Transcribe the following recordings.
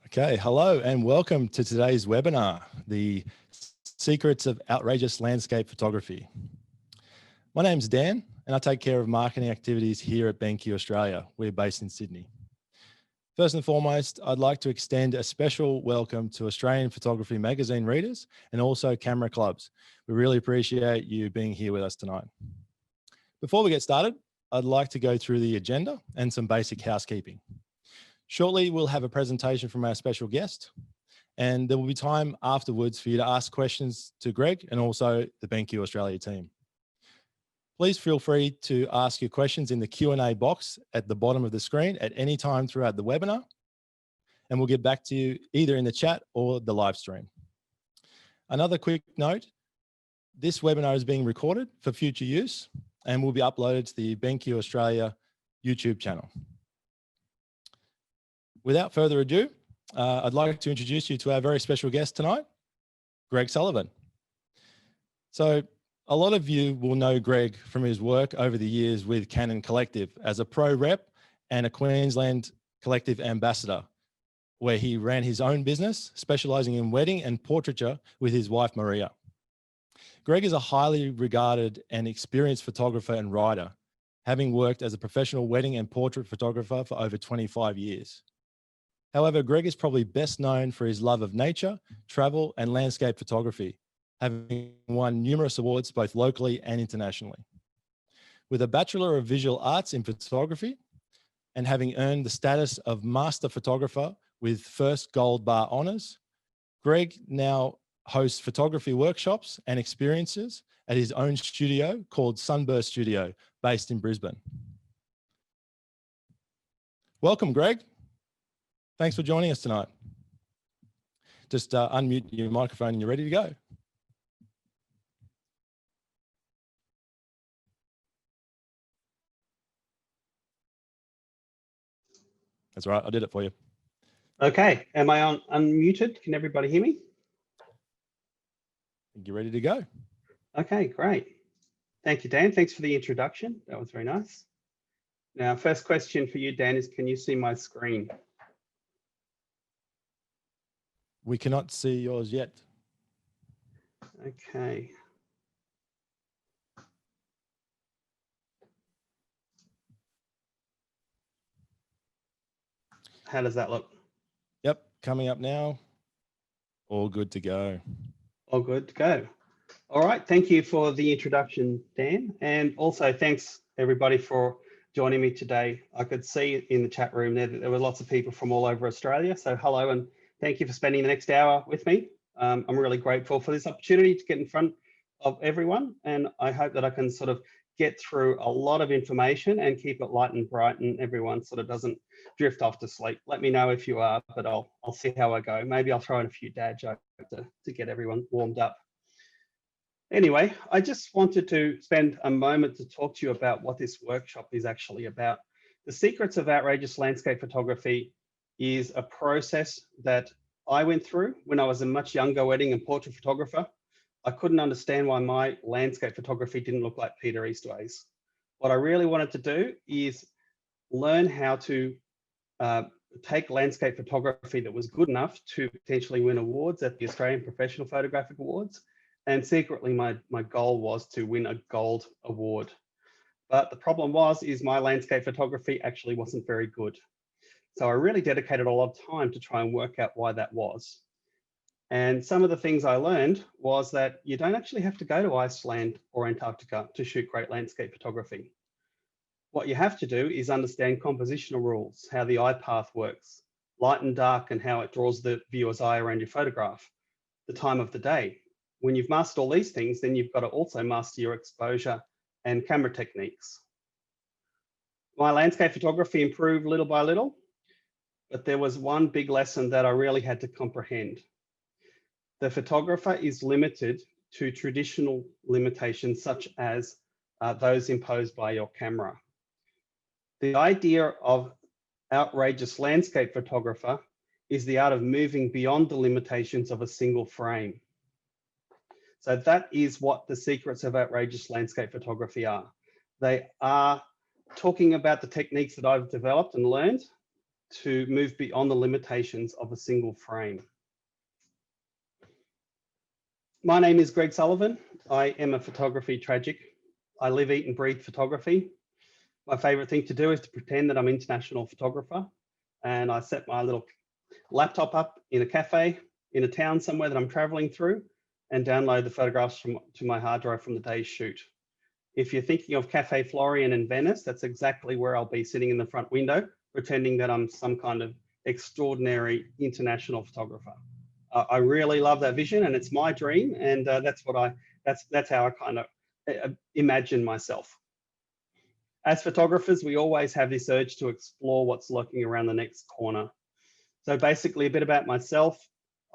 Okay, hello and welcome to today's webinar, The Secrets of Outrageous Landscape Photography. My name's Dan and I take care of marketing activities here at BenQ Australia. We're based in Sydney. First and foremost, I'd like to extend a special welcome to Australian Photography magazine readers and also camera clubs. We really appreciate you being here with us tonight. Before we get started, I'd like to go through the agenda and some basic housekeeping. Shortly, we'll have a presentation from our special guest, and there will be time afterwards for you to ask questions to Greg and also the BenQ Australia team. Please feel free to ask your questions in the Q&A box at the bottom of the screen at any time throughout the webinar, and we'll get back to you either in the chat or the live stream. Another quick note, this webinar is being recorded for future use and will be uploaded to the BenQ Australia YouTube channel. Without further ado, I'd like to introduce you to our very special guest tonight, Greg Sullavan. So a lot of you will know Greg from his work over the years with Canon Collective as a pro rep and a Queensland Collective ambassador, where he ran his own business, specializing in wedding and portraiture with his wife, Maria. Greg is a highly regarded and experienced photographer and writer, having worked as a professional wedding and portrait photographer for over 25 years. However, Greg is probably best known for his love of nature, travel, and landscape photography, having won numerous awards both locally and internationally. With a Bachelor of Visual Arts in photography and having earned the status of Master Photographer with first Gold Bar honors, Greg now hosts photography workshops and experiences at his own studio called Sunburst Studio, based in Brisbane. Welcome, Greg. Thanks for joining us tonight. Just unmute your microphone and you're ready to go. That's all right, I did it for you. Okay, am I unmuted? Can everybody hear me? I think you're ready to go. Okay, great. Thank you, Dan. Thanks for the introduction. That was very nice. Now, first question for you, Dan, is can you see my screen? We cannot see yours yet. Okay. How does that look? Yep, coming up now. All good to go. All good to go. All right, thank you for the introduction, Dan. And also thanks everybody for joining me today. I could see in the chat room there that there were lots of people from all over Australia. So hello and thank you for spending the next hour with me. I'm really grateful for this opportunity to get in front of everyone. And I hope that I can sort of get through a lot of information and keep it light and bright and everyone sort of doesn't drift off to sleep. Let me know if you are, but I'll see how I go. Maybe I'll throw in a few dad jokes to get everyone warmed up. Anyway, I just wanted to spend a moment to talk to you about what this workshop is actually about. The Secrets of Outrageous Landscape Photography is a process that I went through when I was a much younger wedding and portrait photographer. I couldn't understand why my landscape photography didn't look like Peter Eastway's. What I really wanted to do is learn how to take landscape photography that was good enough to potentially win awards at the Australian Professional Photographic Awards. And secretly, my goal was to win a gold award. But the problem is my landscape photography actually wasn't very good. So I really dedicated a lot of time to try and work out why that was. And some of the things I learned was that you don't actually have to go to Iceland or Antarctica to shoot great landscape photography. What you have to do is understand compositional rules, how the eye path works, light and dark, and how it draws the viewer's eye around your photograph, the time of the day. When you've mastered all these things, then you've got to also master your exposure and camera techniques. My landscape photography improved little by little, but there was one big lesson that I really had to comprehend. The photographer is limited to traditional limitations such as those imposed by your camera. The idea of outrageous landscape photographer is the art of moving beyond the limitations of a single frame. So that is what the secrets of outrageous landscape photography are. They are talking about the techniques that I've developed and learned to move beyond the limitations of a single frame. My name is Greg Sullivan. I am a photography tragic. I live, eat and breathe photography. My favorite thing to do is to pretend that I'm an international photographer, and I set my little laptop up in a cafe in a town somewhere that I'm traveling through and download the photographs to my hard drive from the day's shoot. If you're thinking of Cafe Florian in Venice, that's exactly where I'll be sitting in the front window, pretending that I'm some kind of extraordinary international photographer. I really love that vision, and it's my dream, and that's how I kind of imagine myself. As photographers, we always have this urge to explore what's lurking around the next corner. So basically, a bit about myself.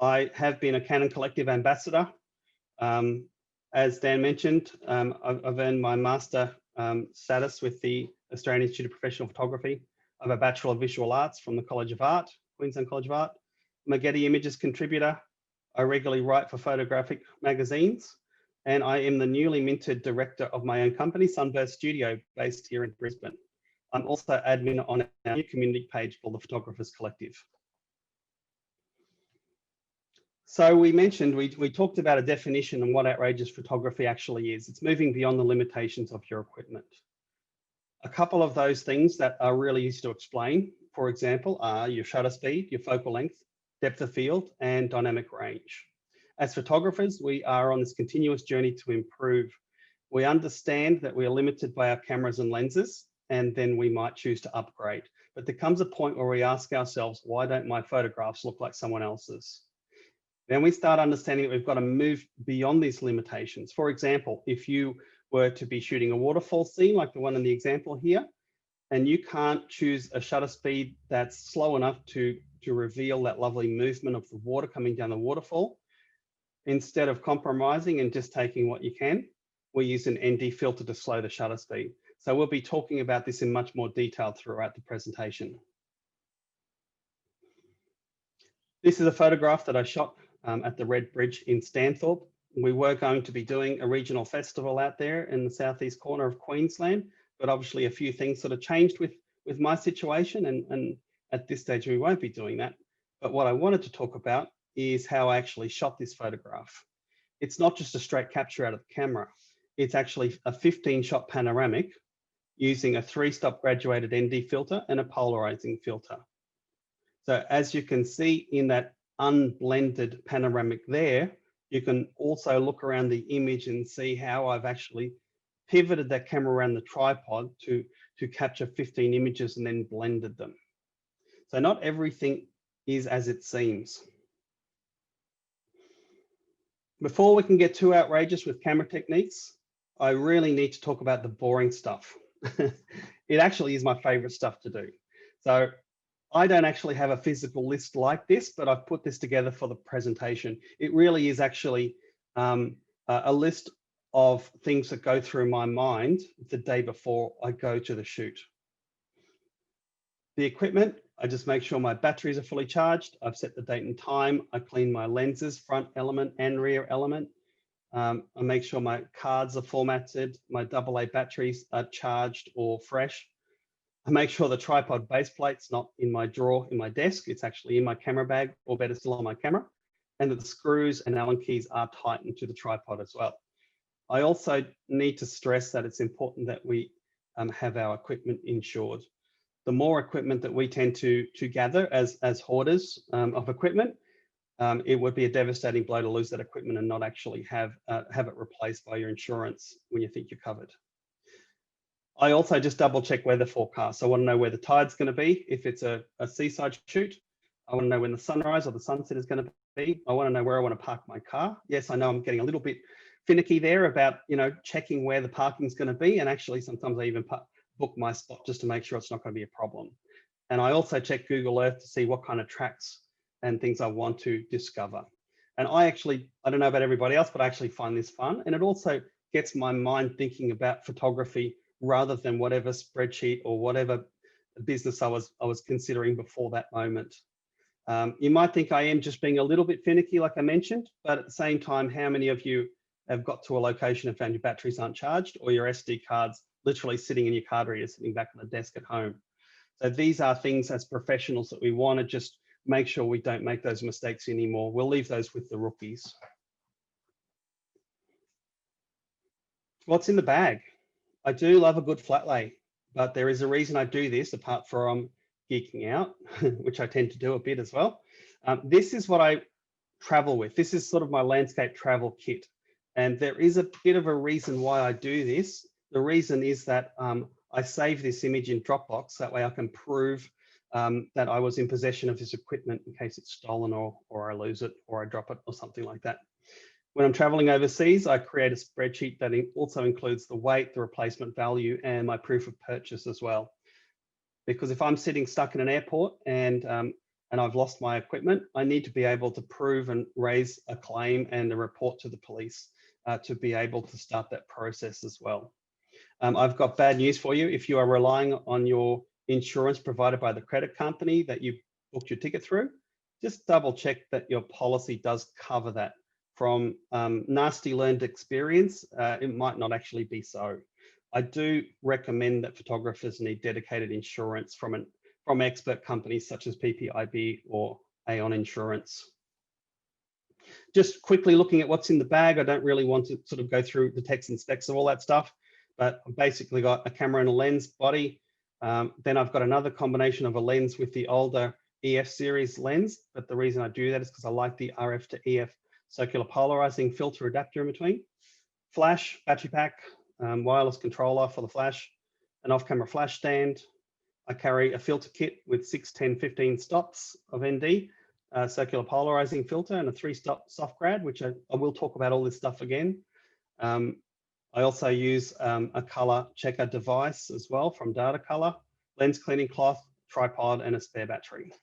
I have been a Canon Collective ambassador. As Dan mentioned, I've earned my master status with the Australian Institute of Professional Photography. I have a Bachelor of Visual Arts from the College of Art, Queensland College of Art. I'm a Getty Images contributor. I regularly write for photographic magazines, and I am the newly minted director of my own company, Sunburst Studio, based here in Brisbane. I'm also admin on our new community page called the Photographers Collective. So we mentioned, we talked about a definition and what outrageous photography actually is. It's moving beyond the limitations of your equipment. A couple of those things that are really easy to explain, for example, are your shutter speed, your focal length, depth of field, and dynamic range. As photographers, we are on this continuous journey to improve. We understand that we are limited by our cameras and lenses, and then we might choose to upgrade. But there comes a point where we ask ourselves, why don't my photographs look like someone else's? Then we start understanding that we've got to move beyond these limitations. For example, if you were to be shooting a waterfall scene, like the one in the example here, and you can't choose a shutter speed that's slow enough to reveal that lovely movement of the water coming down the waterfall, instead of compromising and just taking what you can, we use an ND filter to slow the shutter speed. So we'll be talking about this in much more detail throughout the presentation. This is a photograph that I shot at the Red Bridge in Stanthorpe. We were going to be doing a regional festival out there in the southeast corner of Queensland, but obviously a few things sort of changed with my situation, and at this stage we won't be doing that. But what I wanted to talk about is how I actually shot this photograph. It's not just a straight capture out of the camera. It's actually a 15-shot panoramic using a 3-stop graduated ND filter and a polarizing filter. So as you can see in that unblended panoramic there, you can also look around the image and see how I've actually pivoted that camera around the tripod to capture 15 images and then blended them. So not everything is as it seems. Before we can get too outrageous with camera techniques, I really need to talk about the boring stuff. It actually is my favorite stuff to do. So I don't actually have a physical list like this, but I've put this together for the presentation. It really is actually a list of things that go through my mind the day before I go to the shoot. The equipment, I just make sure my batteries are fully charged. I've set the date and time. I clean my lenses, front element and rear element. I make sure my cards are formatted, my AA batteries are charged or fresh. I make sure the tripod base plate's not in my drawer in my desk. It's actually in my camera bag, or better still on my camera, and that the screws and Allen keys are tightened to the tripod as well. I also need to stress that it's important that we have our equipment insured. The more equipment that we tend to gather as hoarders of equipment, it would be a devastating blow to lose that equipment and not actually have it replaced by your insurance when you think you're covered. I also just double check weather forecasts. I want to know where the tide's going to be. If it's a seaside shoot, I want to know when the sunrise or the sunset is going to be. I want to know where I want to park my car. Yes, I know I'm getting a little bit finicky there about, checking where the parking's going to be. And actually, sometimes I even book my spot just to make sure it's not going to be a problem. And I also check Google Earth to see what kind of tracks and things I want to discover. And I don't know about everybody else, but I actually find this fun. And it also gets my mind thinking about photography rather than whatever spreadsheet or whatever business I was considering before that moment. You might think I am just being a little bit finicky, like I mentioned, but at the same time, how many of you have got to a location and found your batteries aren't charged, or your SD cards literally sitting in your card reader, sitting back on the desk at home? So these are things as professionals that we want to just make sure we don't make those mistakes anymore. We'll leave those with the rookies. What's in the bag? I do love a good flat lay, but there is a reason I do this apart from geeking out, which I tend to do a bit as well. This is what I travel with. This is sort of my landscape travel kit. And there is a bit of a reason why I do this. The reason is that I save this image in Dropbox. That way I can prove that I was in possession of this equipment in case it's stolen or I lose it or I drop it or something like that. When I'm traveling overseas, I create a spreadsheet that also includes the weight, the replacement value, and my proof of purchase as well. Because if I'm sitting stuck in an airport and I've lost my equipment, I need to be able to prove and raise a claim and a report to the police to be able to start that process as well. I've got bad news for you. If you are relying on your insurance provided by the credit company that you booked your ticket through, just double check that your policy does cover that. From nasty learned experience, it might not actually be so. I do recommend that photographers need dedicated insurance from expert companies such as PPIB or Aon Insurance. Just quickly looking at what's in the bag, I don't really want to sort of go through the text and specs of all that stuff, but I've basically got a camera and a lens body. Then I've got another combination of a lens with the older EF series lens, but the reason I do that is because I like the RF to EF circular polarizing filter adapter in between. Flash, battery pack, wireless controller for the flash, an off-camera flash stand. I carry a filter kit with 6, 10, 15 stops of ND, circular polarizing filter, and a 3-stop soft grad, which I will talk about all this stuff again. I also use a color checker device as well from Data Color, lens cleaning cloth, tripod, and a spare battery.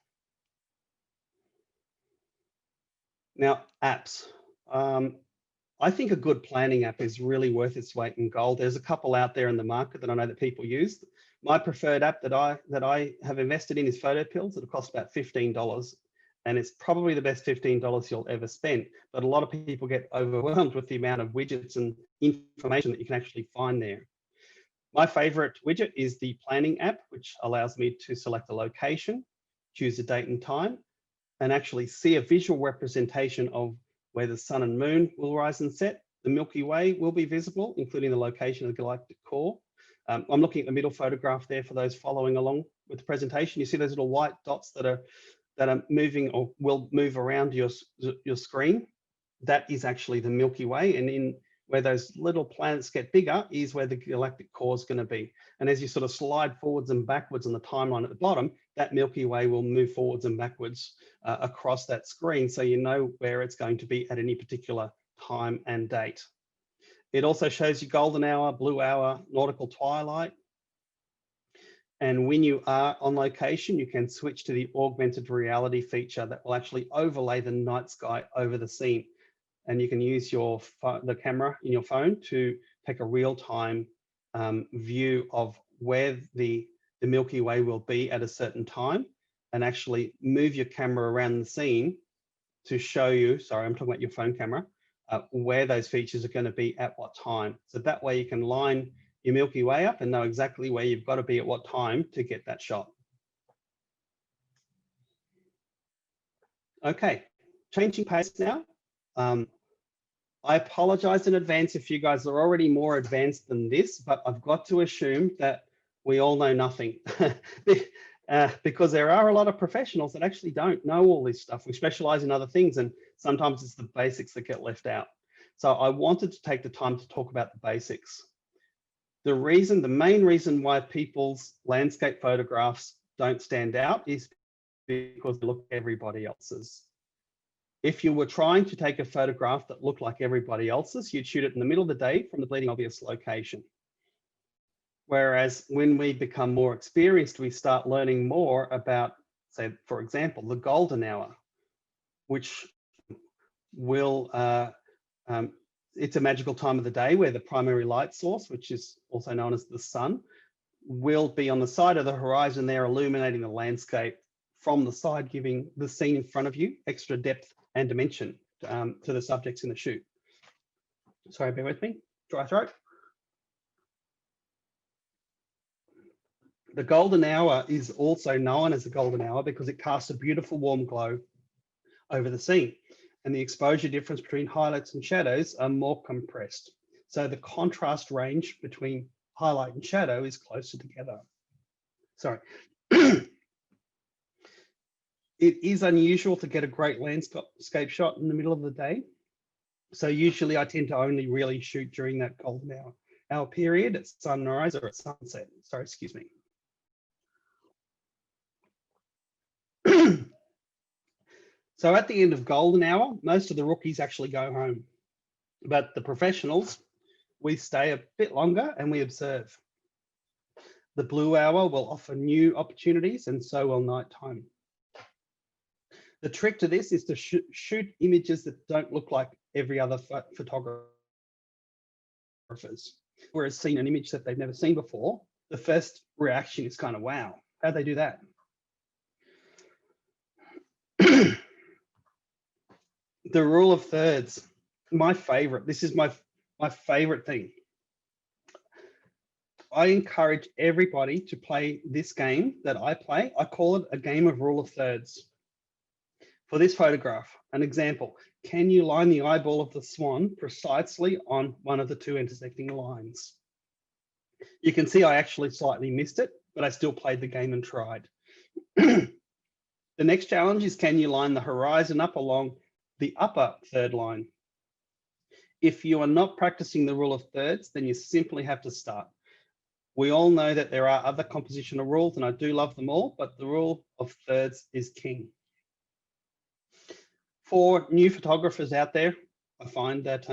Now, apps. I think a good planning app is really worth its weight in gold. There's a couple out there in the market that I know that people use. My preferred app that I have invested in is PhotoPills. It'll cost about $15, and it's probably the best $15 you'll ever spend. But a lot of people get overwhelmed with the amount of widgets and information that you can actually find there. My favorite widget is the planning app, which allows me to select a location, choose a date and time, and actually see a visual representation of where the sun and moon will rise and set. The Milky Way will be visible, including the location of the galactic core. I'm looking at the middle photograph there for those following along with the presentation. You see those little white dots that are moving or will move around your screen. That is actually the Milky Way, and in where those little planets get bigger is where the galactic core is going to be. And as you sort of slide forwards and backwards on the timeline at the bottom, that Milky Way will move forwards and backwards across that screen, so you know where it's going to be at any particular time and date. It also shows you golden hour, blue hour, nautical twilight. And when you are on location, you can switch to the augmented reality feature that will actually overlay the night sky over the scene. And you can use the camera in your phone to take a real-time view of where the Milky Way will be at a certain time, and actually move your camera around the scene to show you, sorry, I'm talking about your phone camera, where those features are going to be at what time. So that way you can line your Milky Way up and know exactly where you've got to be at what time to get that shot. Okay, changing pace now. I apologize in advance if you guys are already more advanced than this, but I've got to assume that we all know nothing because there are a lot of professionals that actually don't know all this stuff. We specialize in other things, and sometimes it's the basics that get left out. So I wanted to take the time to talk about the basics. The main reason why people's landscape photographs don't stand out is because they look like everybody else's. If you were trying to take a photograph that looked like everybody else's, you'd shoot it in the middle of the day from the bleeding obvious location. Whereas when we become more experienced, we start learning more about, say, for example, the golden hour, which will, it's a magical time of the day where the primary light source, which is also known as the sun, will be on the side of the horizon there, illuminating the landscape from the side, giving the scene in front of you extra depth and dimension to the subjects in the shoot. Sorry, bear with me, dry throat. The golden hour is also known as the golden hour because it casts a beautiful warm glow over the scene, and the exposure difference between highlights and shadows are more compressed. So the contrast range between highlight and shadow is closer together. Sorry. It is unusual to get a great landscape shot in the middle of the day. So usually I tend to only really shoot during that golden hour period at sunrise or at sunset. Sorry, excuse me. So at the end of golden hour, most of the rookies actually go home, but the professionals, we stay a bit longer and we observe. The blue hour will offer new opportunities, and so will nighttime. The trick to this is to shoot images that don't look like every other photographer's. Whereas seeing an image that they've never seen before, the first reaction is kind of, wow, how'd they do that? The rule of thirds, my favorite. This is my favorite thing. I encourage everybody to play this game that I play. I call it a game of rule of thirds. For this photograph, an example, can you line the eyeball of the swan precisely on one of the two intersecting lines? You can see I actually slightly missed it, but I still played the game and tried. The next challenge is, can you line the horizon up along the upper third line? If you are not practicing the rule of thirds, then you simply have to start. We all know that there are other compositional rules, and I do love them all, but the rule of thirds is king. For new photographers out there, I find that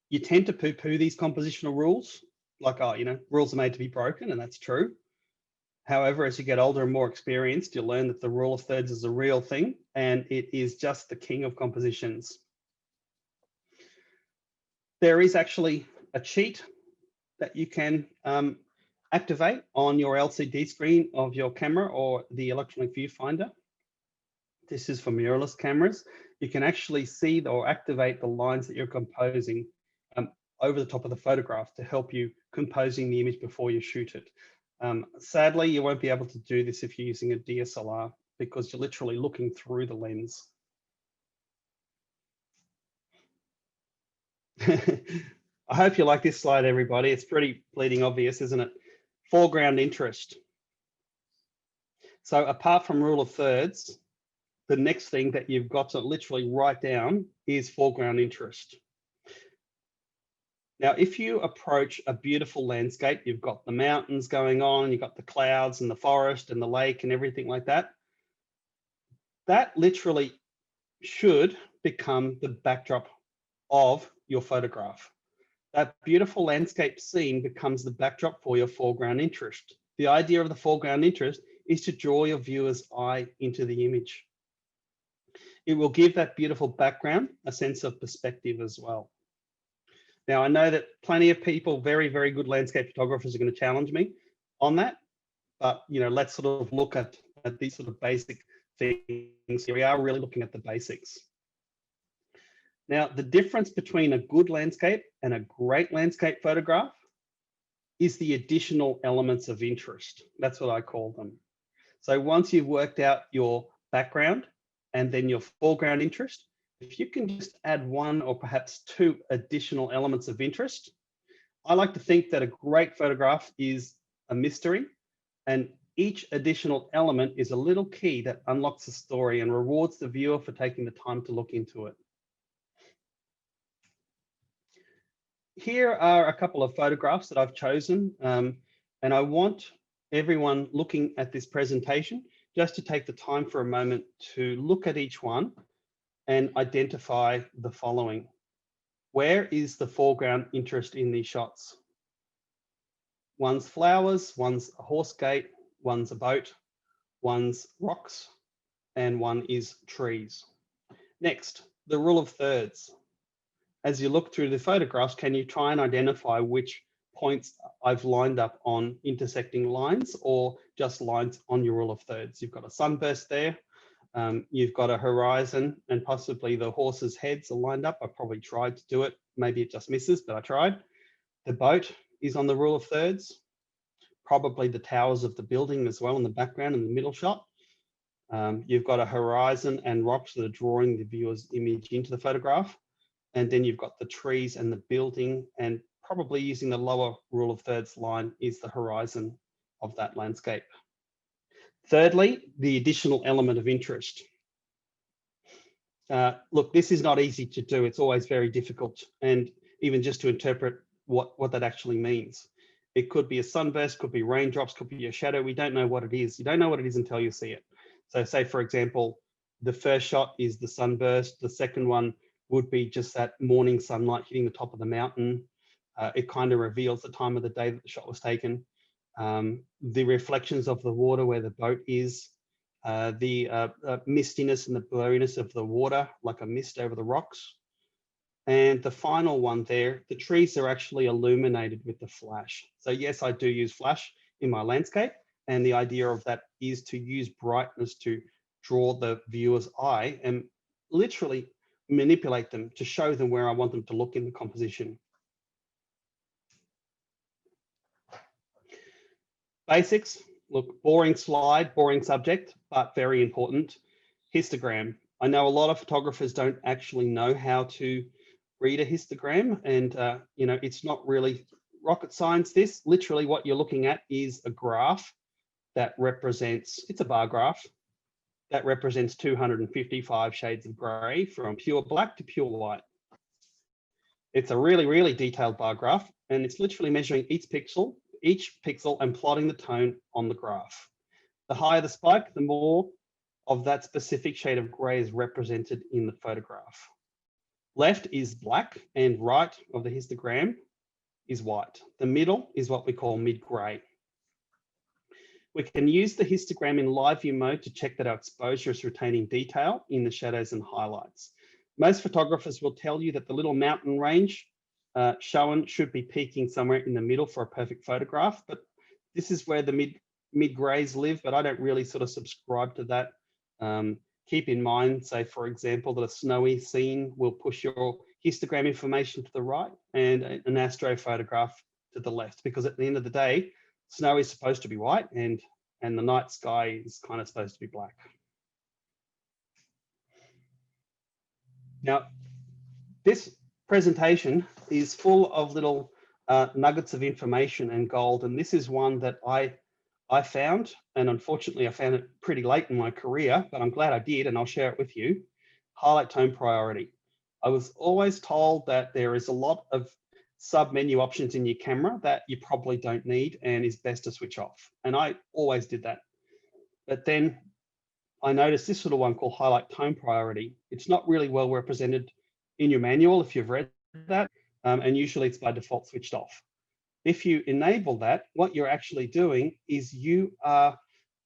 you tend to poo-poo these compositional rules, like, oh, you know, rules are made to be broken, and that's true. However, as you get older and more experienced, you'll learn that the rule of thirds is a real thing, and it is just the king of compositions. There is actually a cheat that you can activate on your LCD screen of your camera or the electronic viewfinder. This is for mirrorless cameras. You can actually see or activate the lines that you're composing over the top of the photograph to help you composing the image before you shoot it. Sadly, you won't be able to do this if you're using a DSLR because you're literally looking through the lens. I hope you like this slide, everybody. It's pretty bleeding obvious, isn't it? Foreground interest. So apart from rule of thirds, the next thing that you've got to literally write down is foreground interest. Now, if you approach a beautiful landscape, you've got the mountains going on, you've got the clouds and the forest and the lake and everything like that. That literally should become the backdrop of your photograph. That beautiful landscape scene becomes the backdrop for your foreground interest. The idea of the foreground interest is to draw your viewer's eye into the image. It will give that beautiful background a sense of perspective as well. Now, I know that plenty of people, very, very good landscape photographers, are going to challenge me on that, but you know, let's sort of look at these sort of basic things. Here we are really looking at the basics. Now, the difference between a good landscape and a great landscape photograph is the additional elements of interest. That's what I call them. So once you've worked out your background and then your foreground interest, if you can just add one or perhaps two additional elements of interest, I like to think that a great photograph is a mystery, and each additional element is a little key that unlocks the story and rewards the viewer for taking the time to look into it. Here are a couple of photographs that I've chosen, and I want everyone looking at this presentation just to take the time for a moment to look at each one and identify the following. Where is the foreground interest in these shots? One's flowers, one's a horse gate, one's a boat, one's rocks, and one is trees. Next, the rule of thirds. As you look through the photographs, can you try and identify which points I've lined up on intersecting lines or just lines on your rule of thirds? You've got a sunburst there, you've got a horizon, and possibly the horse's heads are lined up. I probably tried to do it. Maybe it just misses, but I tried. The boat is on the rule of thirds. probably the towers of the building as well in the background in the middle shot. You've got a horizon and rocks that are drawing the viewer's image into the photograph. And then you've got the trees and the building, and probably using the lower rule of thirds line is the horizon of that landscape. Thirdly, the additional element of interest. Look, this is not easy to do. It's always very difficult, and even just to interpret what that actually means. It could be a sunburst, could be raindrops, could be a shadow. We don't know what it is. You don't know what it is until you see it. So say, for example, the first shot is the sunburst. The second one would be just that morning sunlight hitting the top of the mountain. It kind of reveals the time of the day that the shot was taken. The reflections of the water where the boat is, the mistiness and the blurriness of the water, like a mist over the rocks. And the final one there, the trees are actually illuminated with the flash. So yes, I do use flash in my landscape. And the idea of that is to use brightness to draw the viewer's eye and literally manipulate them to show them where I want them to look in the composition. Basics, look, boring slide, boring subject, but very important. Histogram. I know a lot of photographers don't actually know how to read a histogram, and it's not really rocket science. This, literally what you're looking at is a graph that represents, it's a bar graph, that represents 255 shades of gray from pure black to pure white. It's a really, really detailed bar graph, and it's literally measuring each pixel and plotting the tone on the graph. The higher the spike, the more of that specific shade of gray is represented in the photograph. Left is black and right of the histogram is white. The middle is what we call mid-gray. We can use the histogram in live view mode to check that our exposure is retaining detail in the shadows and highlights. Most photographers will tell you that the little mountain range shown should be peaking somewhere in the middle for a perfect photograph, but this is where the mid-grays live, but I don't really sort of subscribe to that. Keep in mind, say, for example, that a snowy scene will push your histogram information to the right and an astro photograph to the left, because at the end of the day, snow is supposed to be white and the night sky is kind of supposed to be black. Now, this presentation is full of little nuggets of information and gold, and this is one that I found, and unfortunately I found it pretty late in my career, but I'm glad I did, and I'll share it with you. Highlight tone priority. I was always told that there is a lot of sub-menu options in your camera that you probably don't need and is best to switch off. And I always did that. But then I noticed this little one called highlight tone priority. It's not really well represented in your manual if you've read that, and usually it's by default switched off. If you enable that, what you're actually doing is you are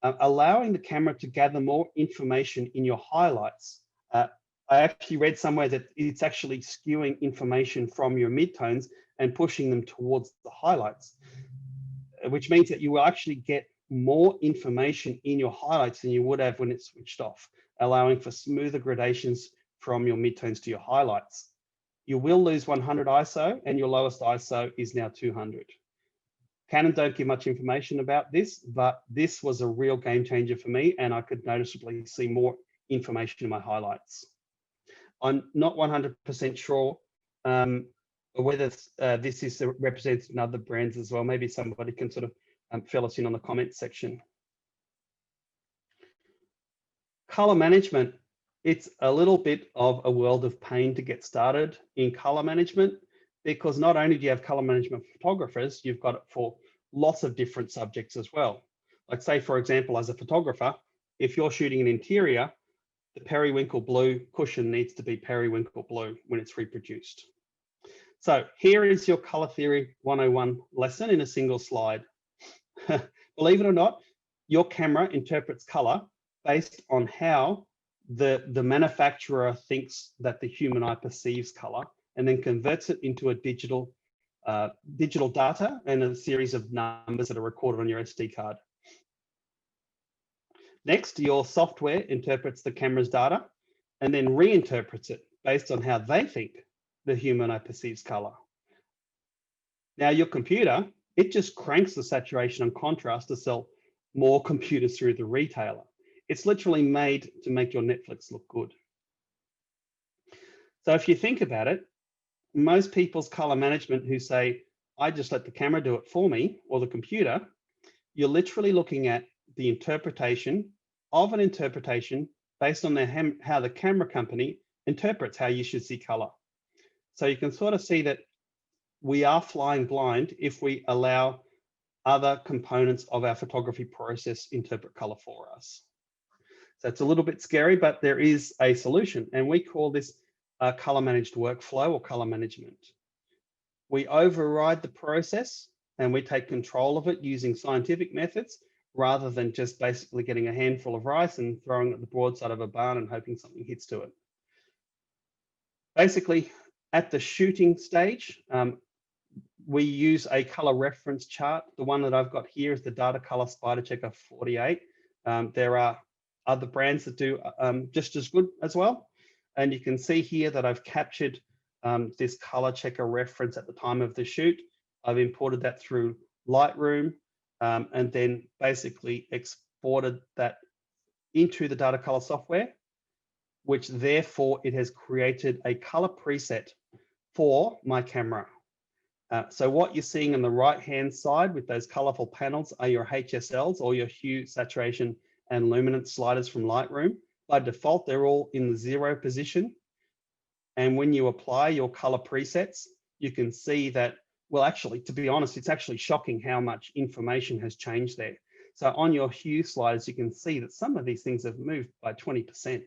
allowing the camera to gather more information in your highlights. I actually read somewhere that it's actually skewing information from your midtones and pushing them towards the highlights, which means that you will actually get more information in your highlights than you would have when it's switched off, allowing for smoother gradations from your midtones to your highlights. You will lose 100 ISO, and your lowest ISO is now 200. Canon don't give much information about this, but this was a real game changer for me, and I could noticeably see more information in my highlights. I'm not 100% sure whether this is represented in other brands as well. Maybe somebody can sort of fill us in on the comments section. Color management. It's a little bit of a world of pain to get started in color management, because not only do you have color management photographers, you've got it for lots of different subjects as well. Like, say, for example, as a photographer, if you're shooting an interior, the periwinkle blue cushion needs to be periwinkle blue when it's reproduced. So here is your color theory 101 lesson in a single slide. Believe it or not, your camera interprets color based on how the manufacturer thinks that the human eye perceives color, and then converts it into a digital data and a series of numbers that are recorded on your SD card. Next, your software interprets the camera's data and then reinterprets it based on how they think the human eye perceives color. Now, your computer It just cranks the saturation and contrast to sell more computers through the retailer. It's literally made to make your Netflix look good. So if you think about it, most people's color management who say, I just let the camera do it for me, or the computer, you're literally looking at the interpretation of an interpretation based on how the camera company interprets how you should see color. So you can sort of see that we are flying blind if we allow other components of our photography process interpret color for us. So it's a little bit scary, but there is a solution, and we call this color managed workflow or color management. We override the process and we take control of it using scientific methods rather than just basically getting a handful of rice and throwing it at the broadside of a barn and hoping something hits to it. Basically, at the shooting stage, we use a color reference chart. The one that I've got here is the Data Color Spider Checker 48. There are other brands that do just as good as well. And you can see here that I've captured this color checker reference at the time of the shoot. I've imported that through Lightroom and then basically exported that into the data color software, which therefore it has created a color preset for my camera. So what you're seeing on the right-hand side with those colorful panels are your HSLs, or your hue, saturation, and luminance sliders from Lightroom. By default, they're all in the 0 position. And when you apply your color presets, you can see that, well, actually, to be honest, it's actually shocking how much information has changed there. So on your hue sliders, you can see that some of these things have moved by 20%.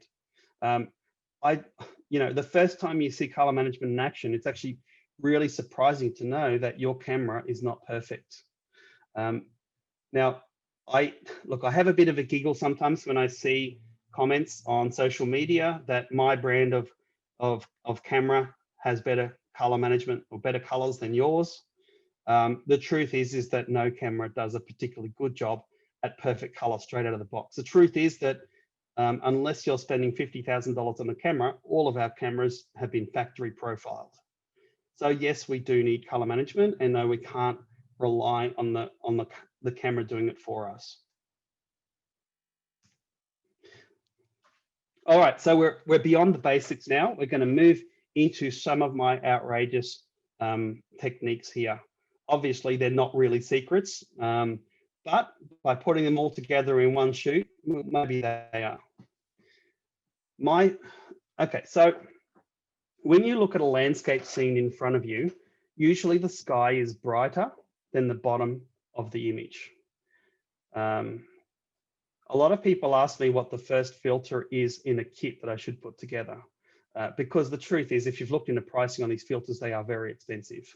The first time you see color management in action, it's actually really surprising to know that your camera is not perfect. Now, I have a bit of a giggle sometimes when I see comments on social media that my brand of camera has better color management or better colors than yours. The truth is that no camera does a particularly good job at perfect color straight out of the box. The truth is that unless you're spending $50,000 on a camera, all of our cameras have been factory profiled. So yes, we do need color management, and no, we can't rely on the camera doing it for us. All right, so we're beyond the basics now. We're going to move into some of my outrageous techniques here. Obviously, they're not really secrets, but by putting them all together in one shoot, maybe they are. Okay, so when you look at a landscape scene in front of you, usually the sky is brighter than the bottom of the image. A lot of people ask me what the first filter is in a kit that I should put together, because the truth is, if you've looked into pricing on these filters, they are very expensive.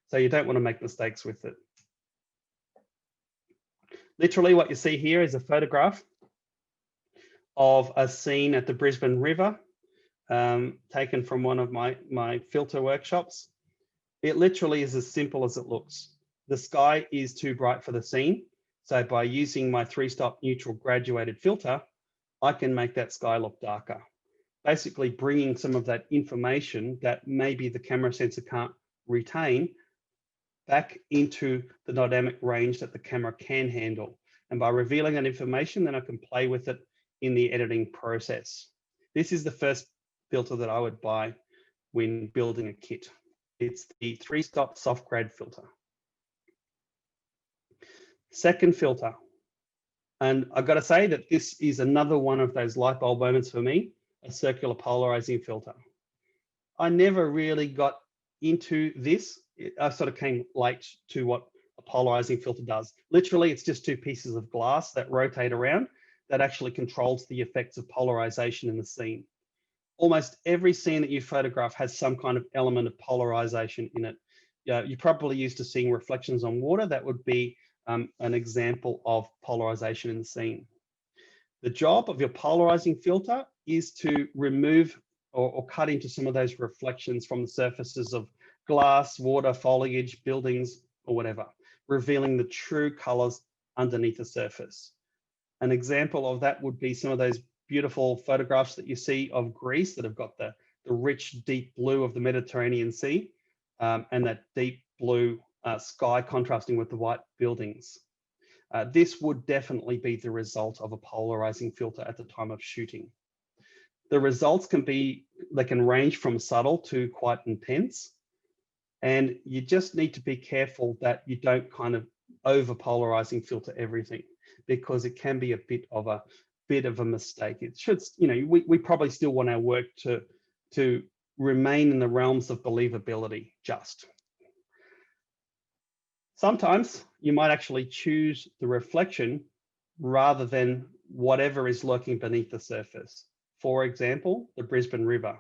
So you don't want to make mistakes with it. Literally what you see here is a photograph of a scene at the Brisbane River, taken from one of my filter workshops. It literally is as simple as it looks. The sky is too bright for the scene. So by using my 3-stop neutral graduated filter, I can make that sky look darker. Basically bringing some of that information that maybe the camera sensor can't retain back into the dynamic range that the camera can handle. And by revealing that information, then I can play with it in the editing process. This is the first filter that I would buy when building a kit. It's the 3-stop soft grad filter. Second filter, and I've got to say that this is another one of those light bulb moments for me, a circular polarizing filter. I never really got into this. I sort of came late to what a polarizing filter does. Literally, it's just 2 pieces of glass that rotate around that actually controls the effects of polarization in the scene. Almost every scene that you photograph has some kind of element of polarization in it. You're probably used to seeing reflections on water. That would be an example of polarization in the scene. The job of your polarizing filter is to remove or cut into some of those reflections from the surfaces of glass, water, foliage, buildings, or whatever, revealing the true colors underneath the surface. An example of that would be some of those beautiful photographs that you see of Greece that have got the rich, deep blue of the Mediterranean Sea and that deep blue sky contrasting with the white buildings. This would definitely be the result of a polarizing filter at the time of shooting. The results can range from subtle to quite intense. And you just need to be careful that you don't kind of over polarizing filter everything, because it can be a bit of a mistake. It should, we probably still want our work to remain in the realms of believability just. Sometimes you might actually choose the reflection rather than whatever is lurking beneath the surface. For example, the Brisbane River.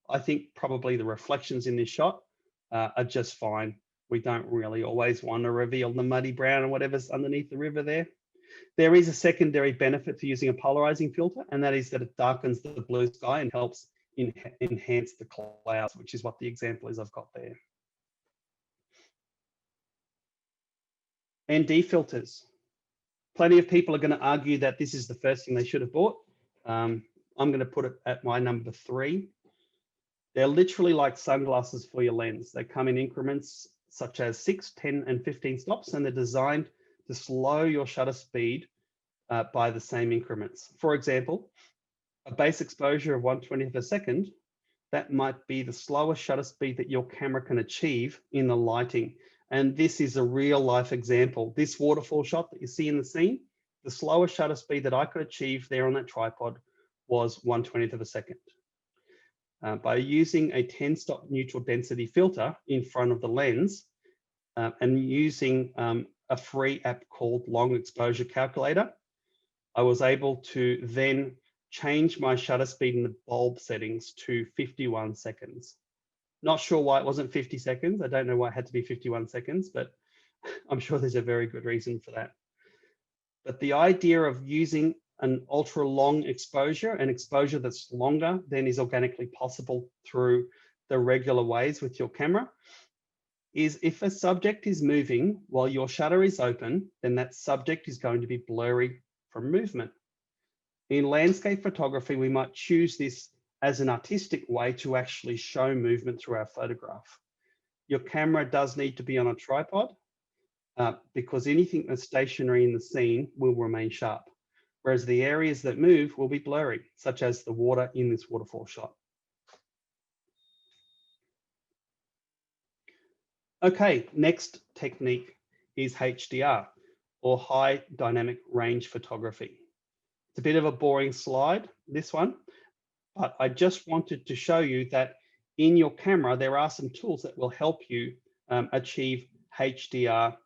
I think probably the reflections in this shot are just fine. We don't really always want to reveal the muddy brown and whatever's underneath the river there. There is a secondary benefit to using a polarizing filter, and that is that it darkens the blue sky and helps enhance the clouds, which is what the example is I've got there. ND filters. Plenty of people are going to argue that this is the first thing they should have bought. I'm going to put it at my number 3. They're literally like sunglasses for your lens. They come in increments such as 6, 10, and 15 stops, and they're designed to slow your shutter speed by the same increments. For example, a base exposure of 1/20th of a second, that might be the slowest shutter speed that your camera can achieve in the lighting. And this is a real life example. This waterfall shot that you see in the scene, the slowest shutter speed that I could achieve there on that tripod was 1/20th of a second. By using a 10-stop neutral density filter in front of the lens and using a free app called Long Exposure Calculator, I was able to then change my shutter speed in the bulb settings to 51 seconds. Not sure why it wasn't 50 seconds. I don't know why it had to be 51 seconds, but I'm sure there's a very good reason for that. But the idea of using an ultra long exposure, an exposure that's longer than is organically possible through the regular ways with your camera, is if a subject is moving while your shutter is open, then that subject is going to be blurry from movement. In landscape photography, we might choose this as an artistic way to actually show movement through our photograph. Your camera does need to be on a tripod because anything that's stationary in the scene will remain sharp, whereas the areas that move will be blurry, such as the water in this waterfall shot. Okay, next technique is HDR, or high dynamic range photography. It's a bit of a boring slide, this one, but I just wanted to show you that in your camera, there are some tools that will help you achieve HDR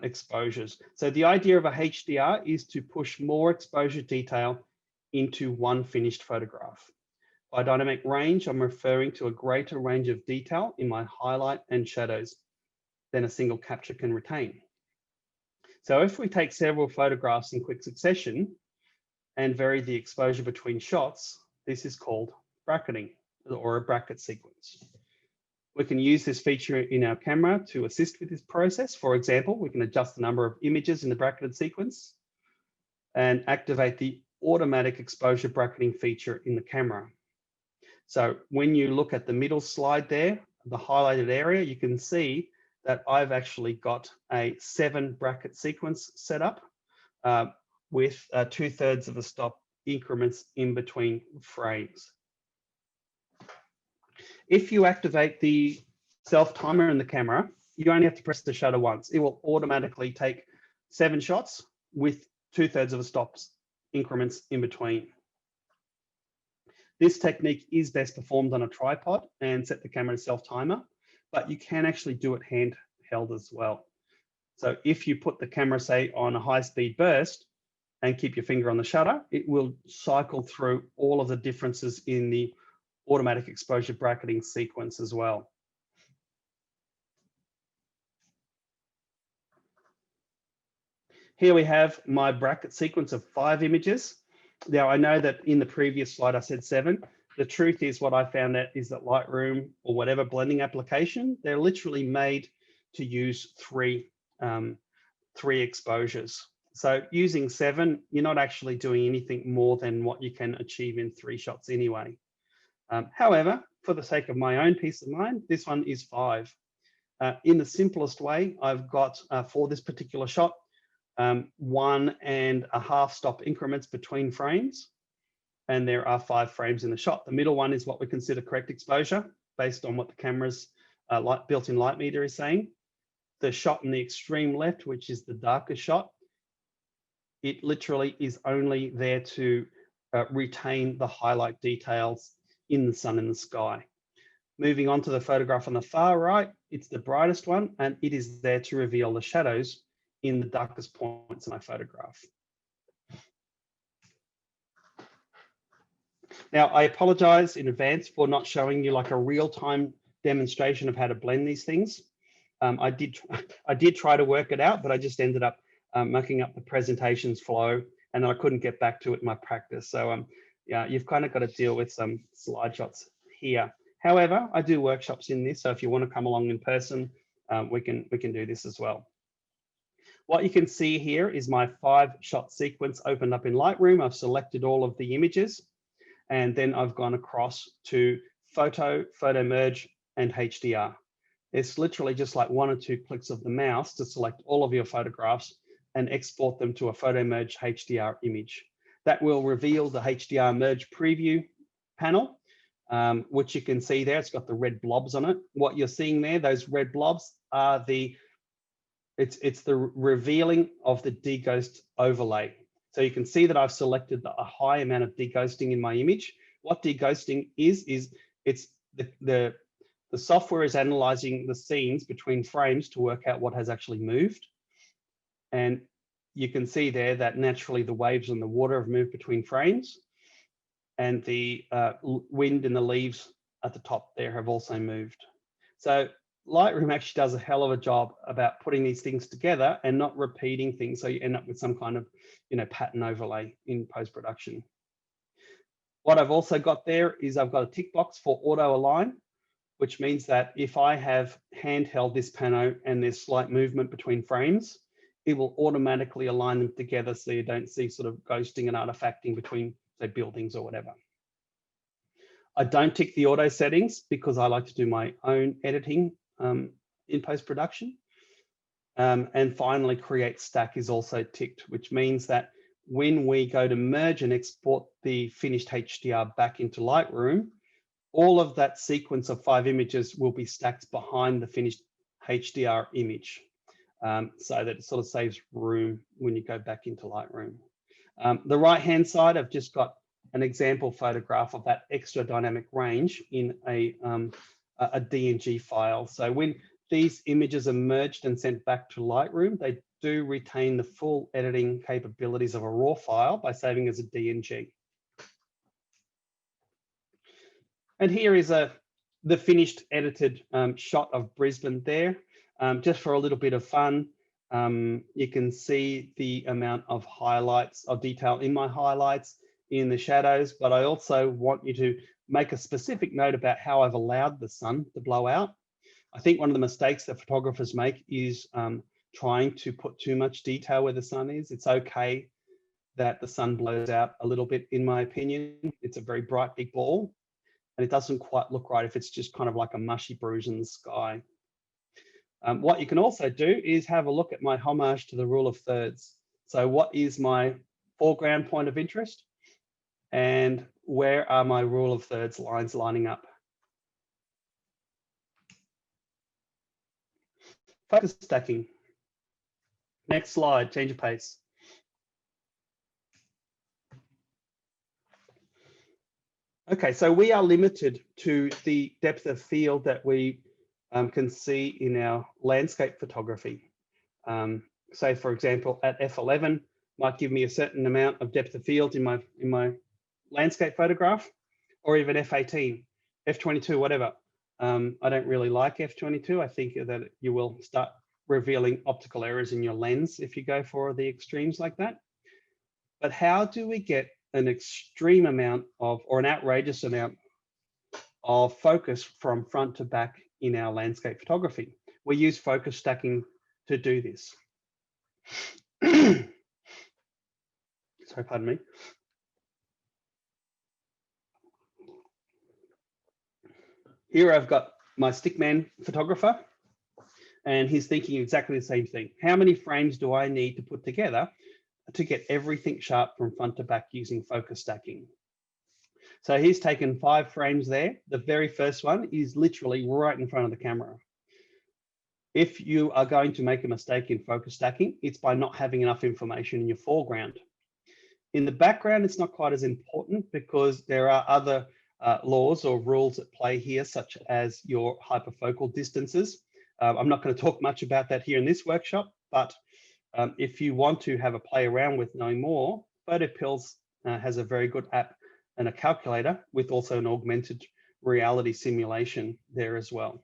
exposures. So the idea of a HDR is to push more exposure detail into one finished photograph. By dynamic range, I'm referring to a greater range of detail in my highlight and shadows than a single capture can retain. So if we take several photographs in quick succession and vary the exposure between shots, this is called bracketing, or a bracket sequence. We can use this feature in our camera to assist with this process. For example, we can adjust the number of images in the bracketed sequence and activate the automatic exposure bracketing feature in the camera. So when you look at the middle slide there, the highlighted area, you can see that I've actually got a 7 bracket sequence set up with 2/3 of a stop increments in between frames. If you activate the self timer in the camera, you only have to press the shutter once. It will automatically take 7 shots with 2/3 of a stop's increments in between. This technique is best performed on a tripod and set the camera to self timer, but you can actually do it handheld as well. So if you put the camera, say, on a high-speed burst and keep your finger on the shutter, it will cycle through all of the differences in the automatic exposure bracketing sequence as well. Here we have my bracket sequence of 5 images. Now, I know that in the previous slide I said 7. The truth is, what I found out is that Lightroom or whatever blending application, they're literally made to use 3 exposures. So using 7, you're not actually doing anything more than what you can achieve in 3 shots anyway. However, for the sake of my own peace of mind, this one is 5. In the simplest way, I've got for this particular shot, 1.5 stop increments between frames. And there are 5 frames in the shot. The middle one is what we consider correct exposure based on what the camera's built-in light meter is saying. The shot in the extreme left, which is the darker shot, it literally is only there to retain the highlight details in the sun and the sky. Moving on to the photograph on the far right, it's the brightest one, and it is there to reveal the shadows in the darkest points in my photograph. Now, I apologize in advance for not showing you like a real-time demonstration of how to blend these things. I did try to work it out, but I just ended up mucking up the presentations flow, and then I couldn't get back to it in my practice. So yeah, you've kind of got to deal with some slide shots here. However, I do workshops in this, so if you want to come along in person, we can do this as well. What you can see here is my 5-shot sequence opened up in Lightroom. I've selected all of the images, and then I've gone across to photo merge, and HDR. It's literally just like 1 or 2 clicks of the mouse to select all of your photographs and export them to a photo merge HDR image. That will reveal the HDR merge preview panel, which you can see there. It's got the red blobs on it. What you're seeing there, those red blobs are it's the revealing of the deghost overlay. So you can see that I've selected a high amount of deghosting in my image. What deghosting is it's the software is analyzing the scenes between frames to work out what has actually moved. And you can see there that naturally the waves and the water have moved between frames, and the wind and the leaves at the top there have also moved. So Lightroom actually does a hell of a job about putting these things together and not repeating things, so you end up with some kind of pattern overlay in post-production. What I've also got there is I've got a tick box for auto align, which means that if I have handheld this pano and there's slight movement between frames, it will automatically align them together so you don't see sort of ghosting and artifacting between, say, buildings or whatever. I don't tick the auto settings because I like to do my own editing in post-production. And finally, create stack is also ticked, which means that when we go to merge and export the finished HDR back into Lightroom, all of that sequence of 5 images will be stacked behind the finished HDR image, so that it sort of saves room when you go back into Lightroom. The right-hand side, I've just got an example photograph of that extra dynamic range in a DNG file. So when these images are merged and sent back to Lightroom, they do retain the full editing capabilities of a raw file by saving as a DNG. And here is the finished edited shot of Brisbane there. Just for a little bit of fun, you can see the amount of highlights, of detail in my highlights, in the shadows, but I also want you to make a specific note about how I've allowed the sun to blow out. I think one of the mistakes that photographers make is trying to put too much detail where the sun is. It's okay that the sun blows out a little bit, in my opinion. It's a very bright big ball, and it doesn't quite look right if it's just kind of like a mushy bruise in the sky. What you can also do is have a look at my homage to the rule of thirds. So what is my foreground point of interest? And where are my rule of thirds lines lining up? Focus stacking. Next slide, change of pace. Okay, so we are limited to the depth of field that we can see in our landscape photography. Say, for example, at f11 might give me a certain amount of depth of field in my landscape photograph, or even f18, f22, whatever. I don't really like f22. I think that you will start revealing optical errors in your lens if you go for the extremes like that. But how do we get an extreme amount of, or an outrageous amount of focus from front to back in our landscape photography? We use focus stacking to do this. Sorry, pardon me. Here I've got my stickman photographer, And he's thinking exactly the same thing. How many frames do I need to put together to get everything sharp from front to back using focus stacking? So he's taken 5 frames there. The very first one is literally right in front of the camera. If you are going to make a mistake in focus stacking, it's by not having enough information in your foreground. In the background, it's not quite as important because there are other laws or rules at play here, such as your hyperfocal distances. I'm not going to talk much about that here in this workshop, but if you want to have a play around with knowing more, PhotoPills has a very good app and a calculator with also an augmented reality simulation there as well.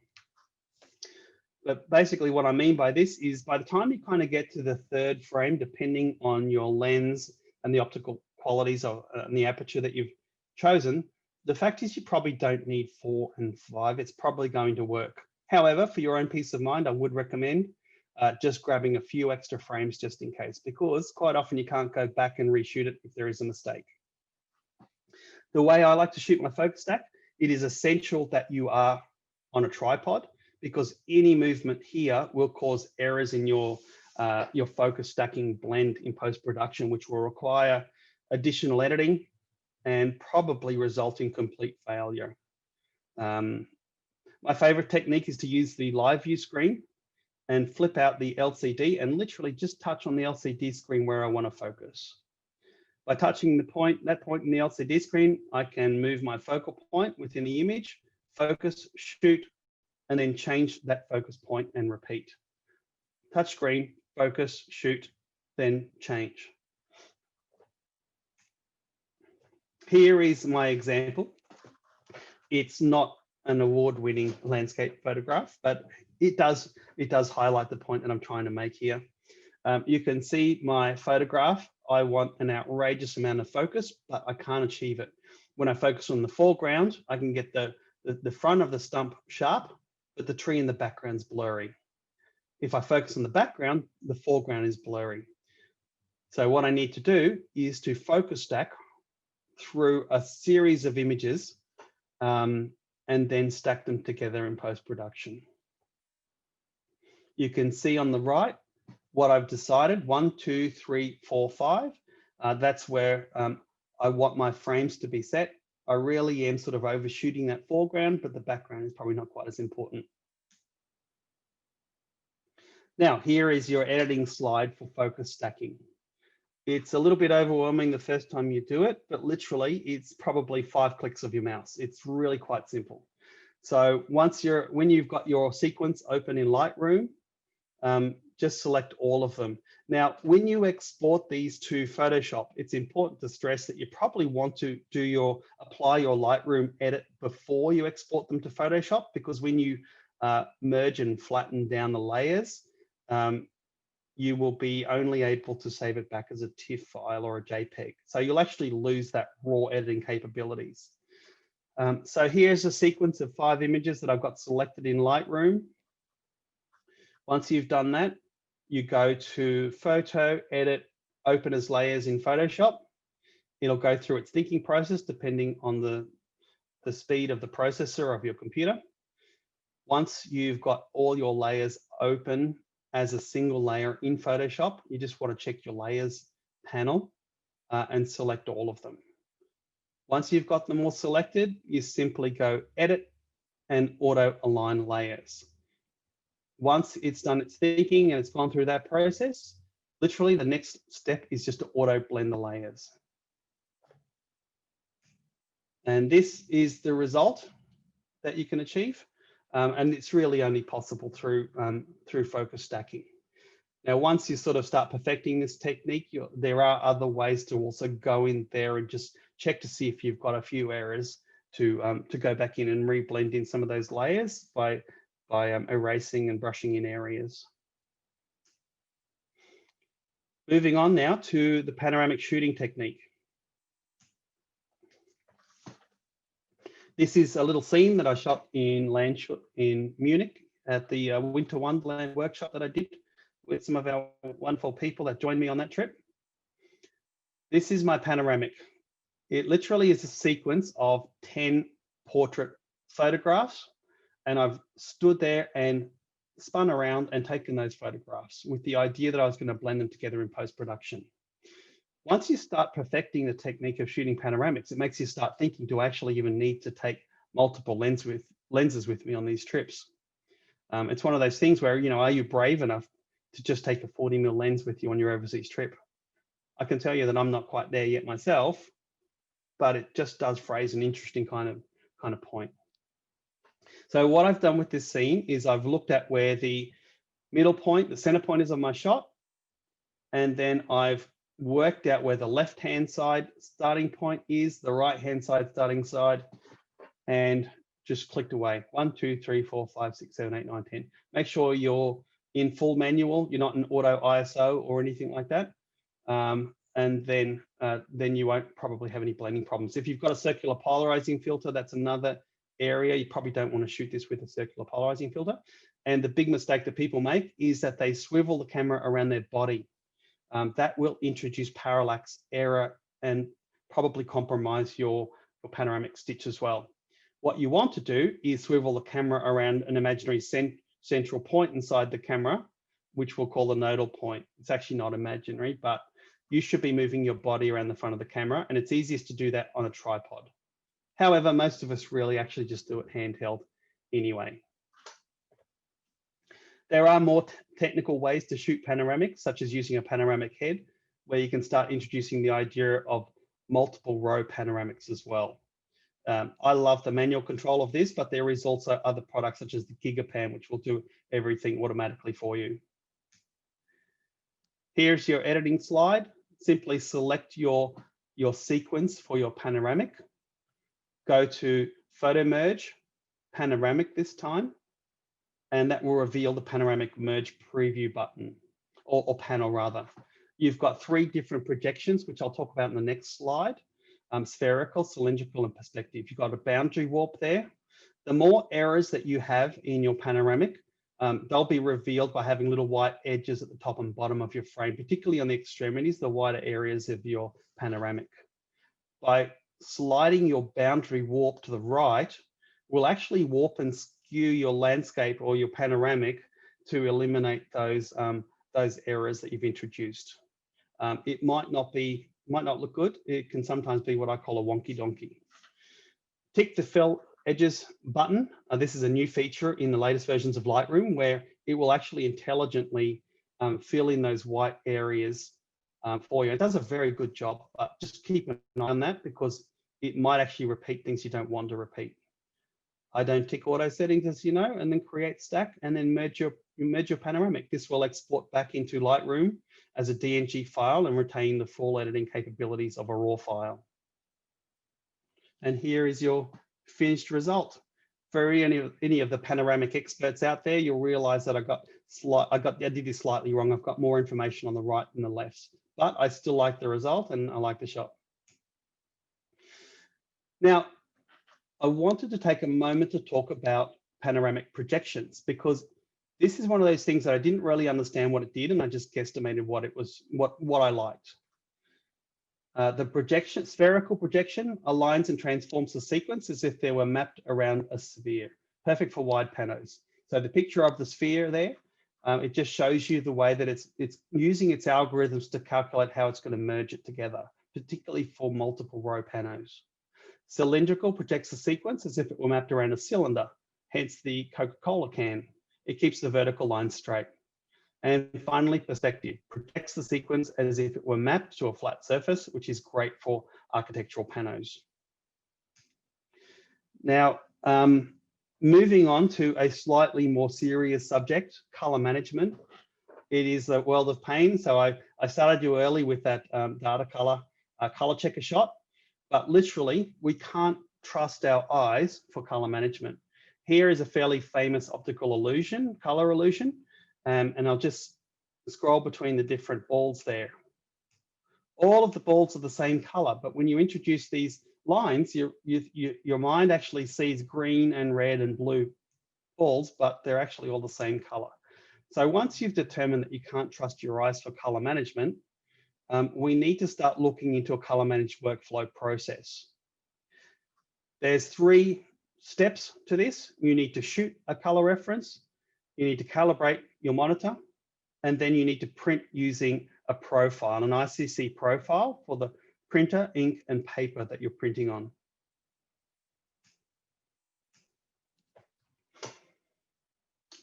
But basically what I mean by this is by the time you kind of get to the 3rd frame, depending on your lens and the optical qualities of and the aperture that you've chosen, the fact is you probably don't need 4 and 5. It's probably going to work. However, for your own peace of mind, I would recommend just grabbing a few extra frames just in case, because quite often you can't go back and reshoot it if there is a mistake. The way I like to shoot my focus stack, it is essential that you are on a tripod, because any movement here will cause errors in your focus stacking blend in post-production, which will require additional editing and probably result in complete failure. My favorite technique is to use the live view screen and flip out the LCD and literally just touch on the LCD screen where I want to focus. By touching that point in the LCD screen, I can move my focal point within the image, focus, shoot, and then change that focus point and repeat. Touch screen, focus, shoot, then change. Here is my example. It's not an award-winning landscape photograph, but it does highlight the point that I'm trying to make here. You can see my photograph. I want an outrageous amount of focus, but I can't achieve it. When I focus on the foreground, I can get the front of the stump sharp, but the tree in the background is blurry. If I focus on the background, the foreground is blurry. So what I need to do is to focus stack through a series of images and then stack them together in post-production. You can see on the right what I've decided: 1, 2, 3, 4, 5. That's where I want my frames to be set. I really am sort of overshooting that foreground, but the background is probably not quite as important. Now, here is your editing slide for focus stacking. It's a little bit overwhelming the first time you do it, but literally it's probably 5 clicks of your mouse. It's really quite simple. So when you've got your sequence open in Lightroom, just select all of them. Now, when you export these to Photoshop, it's important to stress that you probably want to apply your Lightroom edit before you export them to Photoshop, because when you merge and flatten down the layers, you will be only able to save it back as a TIFF file or a JPEG. So you'll actually lose that raw editing capabilities. So here's a sequence of 5 images that I've got selected in Lightroom. Once you've done that, you go to Photo, Edit, Open as Layers in Photoshop. It'll go through its thinking process depending on the speed of the processor of your computer. Once you've got all your layers open as a single layer in Photoshop, you just want to check your layers panel and select all of them. Once you've got them all selected, you simply go Edit and Auto Align Layers. Once it's done its thinking and it's gone through that process, literally the next step is just to auto blend the layers. And this is the result that you can achieve. And it's really only possible through focus stacking. Now, once you sort of start perfecting this technique, there are other ways to also go in there and just check to see if you've got a few errors to go back in and reblend in some of those layers by erasing and brushing in areas. Moving on now to the panoramic shooting technique. This is a little scene that I shot in Landshut in Munich at the Winter Wonderland workshop that I did with some of our wonderful people that joined me on that trip. This is my panoramic. It literally is a sequence of 10 portrait photographs, and I've stood there and spun around and taken those photographs with the idea that I was going to blend them together in post-production. Once you start perfecting the technique of shooting panoramics, it makes you start thinking, do I actually even need to take multiple lenses with me on these trips? It's one of those things where, you know, are you brave enough to just take a 40mm lens with you on your overseas trip? I can tell you that I'm not quite there yet myself, but it just does raise an interesting kind of point. So what I've done with this scene is I've looked at where the middle point, the center point is on my shot, and then I've worked out where the left-hand side starting point is, the right-hand side starting side, and just clicked away. 1, 2, 3, 4, 5, 6, 7, 8, 9, 10. Make sure you're in full manual, you're not in auto ISO or anything like that. And then you won't probably have any blending problems. If you've got a circular polarizing filter, that's another area. You probably don't want to shoot this with a circular polarizing filter. And the big mistake that people make is that they swivel the camera around their body. That will introduce parallax error and probably compromise your panoramic stitch as well. What you want to do is swivel the camera around an imaginary central point inside the camera, which we'll call the nodal point. It's actually not imaginary, but you should be moving your body around the front of the camera, and it's easiest to do that on a tripod. However, most of us really actually just do it handheld anyway. There are more technical ways to shoot panoramic, such as using a panoramic head, where you can start introducing the idea of multiple row panoramics as well. I love the manual control of this, but there is also other products such as the GigaPan, which will do everything automatically for you. Here's your editing slide. Simply select your sequence for your panoramic. Go to Photo Merge, Panoramic this time, and that will reveal the Panoramic Merge Preview button, or panel rather. You've got 3 different projections, which I'll talk about in the next slide. Spherical, cylindrical, and perspective. You've got a boundary warp there. The more errors that you have in your panoramic, they'll be revealed by having little white edges at the top and bottom of your frame, particularly on the extremities, the wider areas of your panoramic. By sliding your boundary warp to the right, will actually warp and skew your landscape or your panoramic to eliminate those errors that you've introduced. It might not look good. It can sometimes be what I call a wonky donkey. Tick the fill edges button. This is a new feature in the latest versions of Lightroom where it will actually intelligently fill in those white areas for you. It does a very good job, but just keep an eye on that because it might actually repeat things you don't want to repeat. I don't tick auto settings, as you know, and then create stack and then merge your panoramic. This will export back into Lightroom as a DNG file and retain the full editing capabilities of a RAW file. And here is your finished result. For any of the panoramic experts out there, you'll realize that I did this slightly wrong. I've got more information on the right than the left, but I still like the result and I like the shot. Now, I wanted to take a moment to talk about panoramic projections because this is one of those things that I didn't really understand what it did, and I just guesstimated what it was, what I liked. The spherical projection aligns and transforms the sequence as if they were mapped around a sphere, perfect for wide panos. So the picture of the sphere there, it just shows you the way that it's using its algorithms to calculate how it's going to merge it together, particularly for multiple row panos. Cylindrical projects the sequence as if it were mapped around a cylinder, hence the Coca-Cola can. It keeps the vertical line straight. And finally, perspective projects the sequence as if it were mapped to a flat surface, which is great for architectural panos. Now, moving on to a slightly more serious subject, color management. It is a world of pain. So I started you early with that data color checker shot, but literally we can't trust our eyes for color management. Here is a fairly famous optical illusion, color illusion, and I'll just scroll between the different balls there. All of the balls are the same color, but when you introduce these lines, your mind actually sees green and red and blue balls, but they're actually all the same color. So once you've determined that you can't trust your eyes for color management, we need to start looking into a color managed workflow process. There's 3 steps to this. You need to shoot a color reference, you need to calibrate your monitor, and then you need to print using a profile, an ICC profile for the printer, ink, and paper that you're printing on.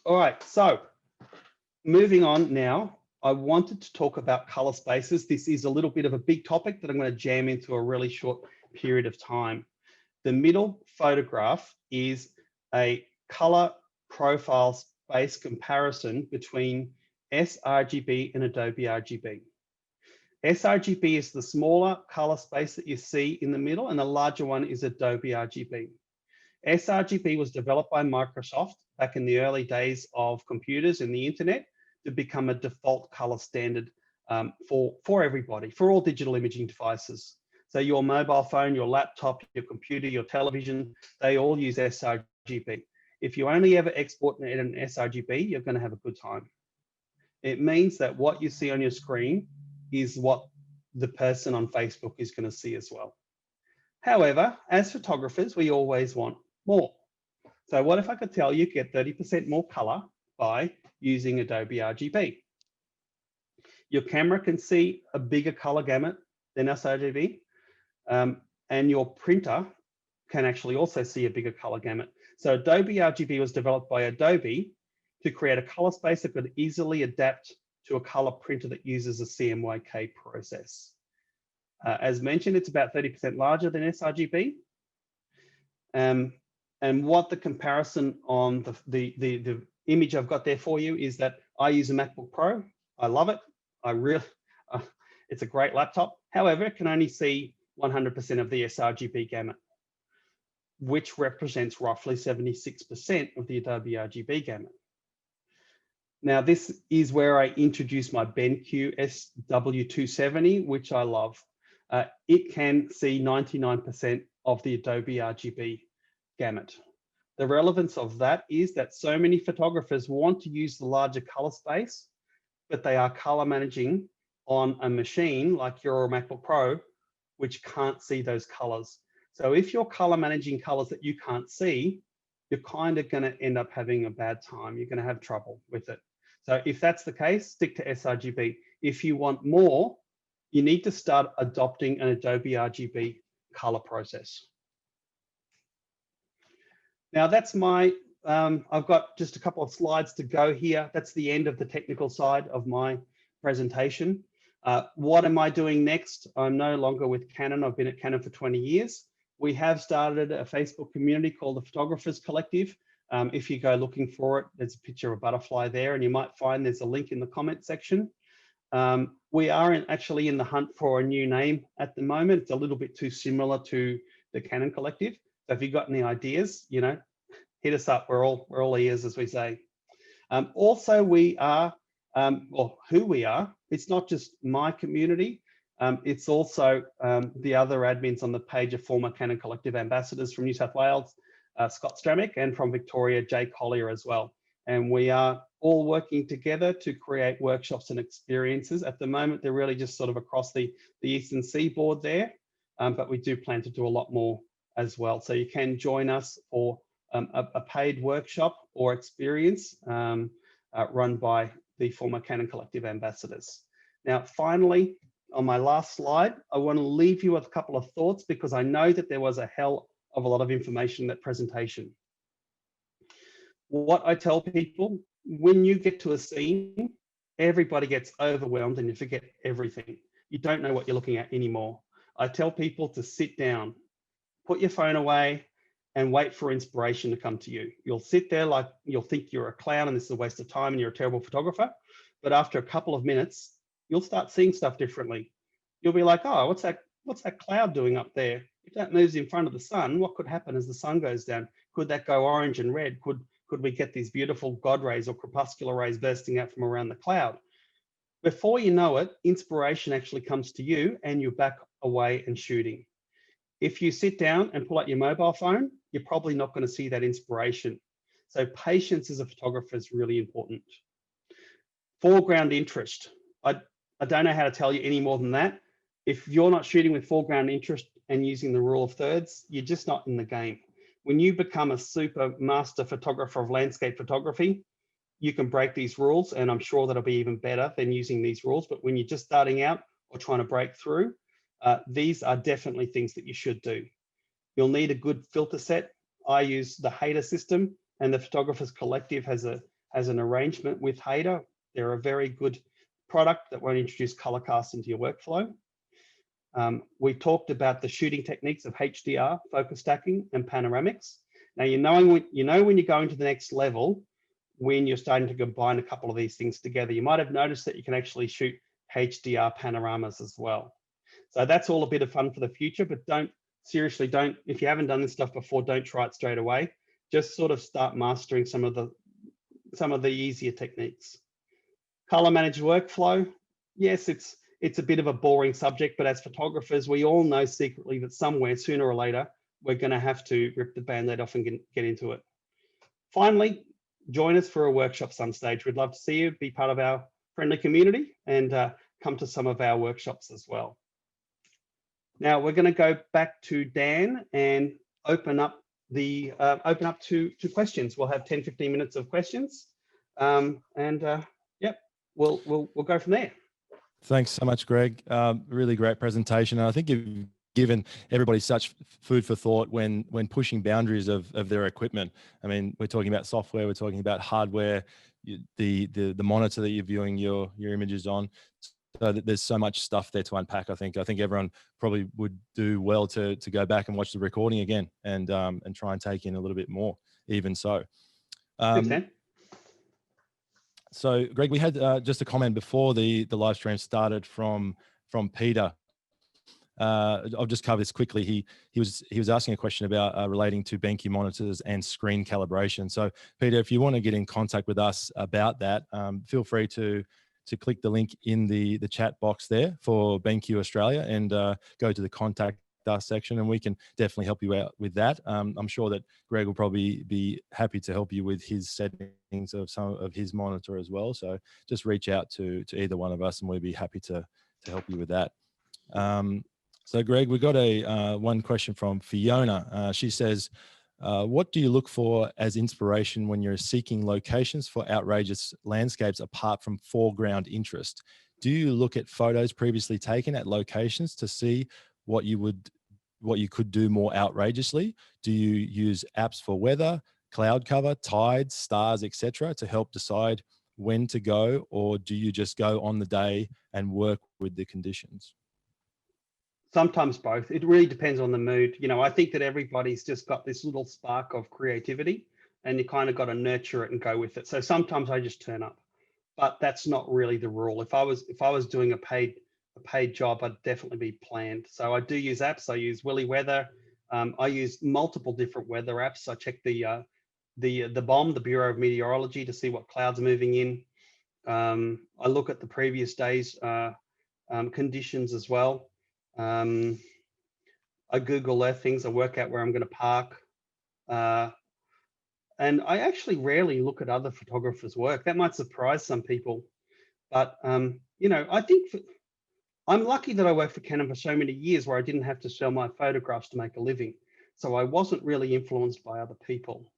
All right, so moving on now, I wanted to talk about color spaces. This is a little bit of a big topic that I'm going to jam into a really short period of time. The middle photograph is a color profile space comparison between sRGB and Adobe RGB. sRGB is the smaller color space that you see in the middle, and the larger one is Adobe RGB. sRGB was developed by Microsoft back in the early days of computers and the internet to become a default color standard for everybody, for all digital imaging devices. So your mobile phone, your laptop, your computer, your television, they all use sRGB. If you only ever export in an sRGB, you're going to have a good time. It means that what you see on your screen is what the person on Facebook is going to see as well. However, as photographers, we always want more. So what if I could tell you get 30% more color by using Adobe RGB? Your camera can see a bigger color gamut than sRGB, and your printer can actually also see a bigger color gamut. So Adobe RGB was developed by Adobe to create a color space that could easily adapt to a color printer that uses a CMYK process. As mentioned, it's about 30% larger than sRGB. And what the comparison on the image I've got there for you is that I use a MacBook Pro. I love it. It's a great laptop. However, it can only see 100% of the sRGB gamut, which represents roughly 76% of the Adobe RGB gamut. Now, this is where I introduce my BenQ SW270, which I love. It can see 99% of the Adobe RGB gamut. The relevance of that is that so many photographers want to use the larger color space, but they are color managing on a machine like your MacBook Pro, which can't see those colors. So if you're color managing colors that you can't see, you're kind of going to end up having a bad time. You're going to have trouble with it. So if that's the case, stick to sRGB. If you want more, you need to start adopting an Adobe RGB color process. Now that's my, I've got just a couple of slides to go here. That's the end of the technical side of my presentation. What am I doing next? I'm no longer with Canon. I've been at Canon for 20 years. We have started a Facebook community called the Photographers Collective. If you go looking for it, there's a picture of a butterfly there, and you might find there's a link in the comment section. We are actually in the hunt for a new name at the moment. It's a little bit too similar to the Canon Collective. So if you've got any ideas, you know, hit us up. We're all ears, as we say. Also, we are, or who we are, it's not just my community. It's also the other admins on the page of former Canon Collective ambassadors from New South Wales, Scott Stramick, and from Victoria, Jay Collier as well. And we are all working together to create workshops and experiences. At the moment, they're really just sort of across the eastern seaboard there, but we do plan to do a lot more as well. So you can join us for a paid workshop or experience run by the former Canon Collective ambassadors. Now, finally, on my last slide, I want to leave you with a couple of thoughts because I know that there was a hell of a lot of information in that presentation. What I tell people, when you get to a scene, everybody gets overwhelmed and you forget everything. You don't know what you're looking at anymore. I tell people to sit down, put your phone away, and wait for inspiration to come to you. You'll sit there like you'll think you're a clown and this is a waste of time and you're a terrible photographer. But after a couple of minutes, you'll start seeing stuff differently. You'll be like, oh, what's that cloud doing up there? If that moves in front of the sun, what could happen as the sun goes down? Could that go orange and red? Could we get these beautiful God rays or crepuscular rays bursting out from around the cloud? Before you know it, inspiration actually comes to you and you're back away and shooting. If you sit down and pull out your mobile phone, you're probably not going to see that inspiration. So patience as a photographer is really important. Foreground interest. I don't know how to tell you any more than that. If you're not shooting with foreground interest and using the rule of thirds, you're just not in the game. When you become a super master photographer of landscape photography, you can break these rules, and I'm sure that'll be even better than using these rules. But when you're just starting out or trying to break through, these are definitely things that you should do. You'll need a good filter set. I use the Hader system, and the Photographers Collective has an arrangement with Hader. They're a very good product that won't introduce color cast into your workflow. We talked about the shooting techniques of HDR, focus stacking, and panoramics. Now, you know when you're going to the next level, when you're starting to combine a couple of these things together. You might have noticed that you can actually shoot HDR panoramas as well. So that's all a bit of fun for the future, but seriously, if you haven't done this stuff before, don't try it straight away. Just sort of start mastering some of the easier techniques. Color managed workflow. Yes, it's a bit of a boring subject, but as photographers, we all know secretly that somewhere, sooner or later, we're going to have to rip the Band-Aid off and get into it. Finally, join us for a workshop some stage. We'd love to see you, be part of our friendly community, and come to some of our workshops as well. Now we're going to go back to Dan and open up to questions. We'll have 10-15 minutes of questions, yep, we'll go from there. Thanks so much, Greg. Really great presentation. And I think you've given everybody such food for thought when pushing boundaries of their equipment. I mean, we're talking about software, we're talking about hardware, the monitor that you're viewing your images on. So there's so much stuff there to unpack. I think everyone probably would do well to go back and watch the recording again and try and take in a little bit more. Even so. So, Greg, we had just a comment before the live stream started from Peter. I'll just cover this quickly. He was asking a question about relating to BenQ monitors and screen calibration. So, Peter, if you want to get in contact with us about that, feel free to click the link in the chat box there for BenQ Australia and go to the contact us section, and we can definitely help you out with that. I'm sure that Greg will probably be happy to help you with his settings of some of his monitor as well. So just reach out to either one of us, and we'll be happy to help you with that. So Greg, we got one question from Fiona. She says, what do you look for as inspiration when you're seeking locations for outrageous landscapes apart from foreground interest? Do you look at photos previously taken at locations to see what you could do more outrageously? Do you use apps for weather, cloud cover, tides, stars, etc., to help decide when to go, or do you just go on the day and work with the conditions? Sometimes both. It really depends on the mood. You know, I think that everybody's just got this little spark of creativity, and you kind of got to nurture it and go with it. So sometimes I just turn up, but that's not really the rule. If I was doing a paid job, I'd definitely be planned. So I do use apps. I use Willy Weather. I use multiple different weather apps. I check the BOM, the Bureau of Meteorology, to see what clouds are moving in. I look at the previous day's conditions as well. I Google Earth things. I work out where I'm going to park. And I actually rarely look at other photographers' work. That might surprise some people. But, you know, I think I'm lucky that I worked for Canon for so many years where I didn't have to sell my photographs to make a living. So I wasn't really influenced by other people.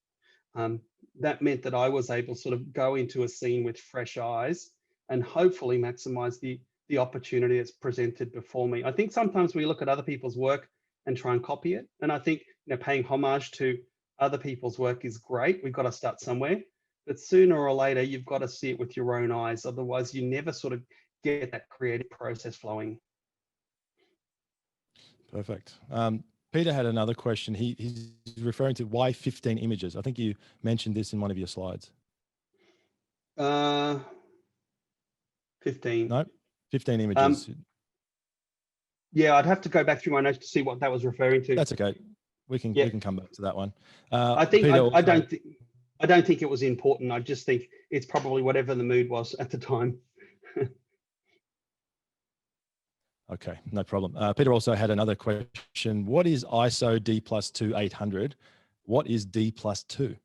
That meant that I was able to sort of go into a scene with fresh eyes and hopefully maximize the opportunity that's presented before me. I think sometimes we look at other people's work and try and copy it. And I think, you know, paying homage to other people's work is great. We've got to start somewhere, but sooner or later, you've got to see it with your own eyes. Otherwise, you never sort of get that creative process flowing. Perfect. Peter had another question. He's referring to why 15 images. I think you mentioned this in one of your slides. 15. No, 15 images. Yeah, I'd have to go back through my notes to see what that was referring to. That's okay. We can come back to that one. I think I don't think it was important. I just think it's probably whatever the mood was at the time. Okay, no problem. Peter also had another question. What is ISO D+2 800? What is D+2?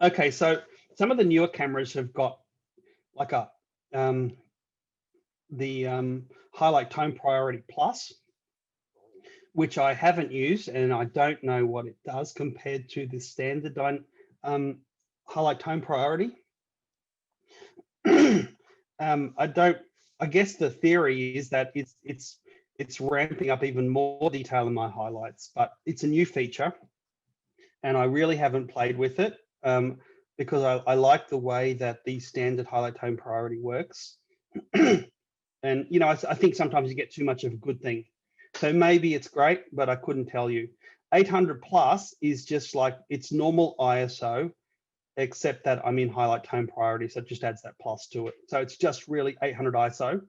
Okay, so some of the newer cameras have got like the highlight tone priority plus, which I haven't used, and I don't know what it does compared to the standard highlight tone priority. I guess the theory is that it's ramping up even more detail in my highlights, but it's a new feature, and I really haven't played with it because I like the way that the standard highlight tone priority works. And you know, I think sometimes you get too much of a good thing. So maybe it's great, but I couldn't tell you. 800 plus is just like it's normal ISO, except that I'm in highlight tone priority, so it just adds that plus to it. So it's just really 800 ISO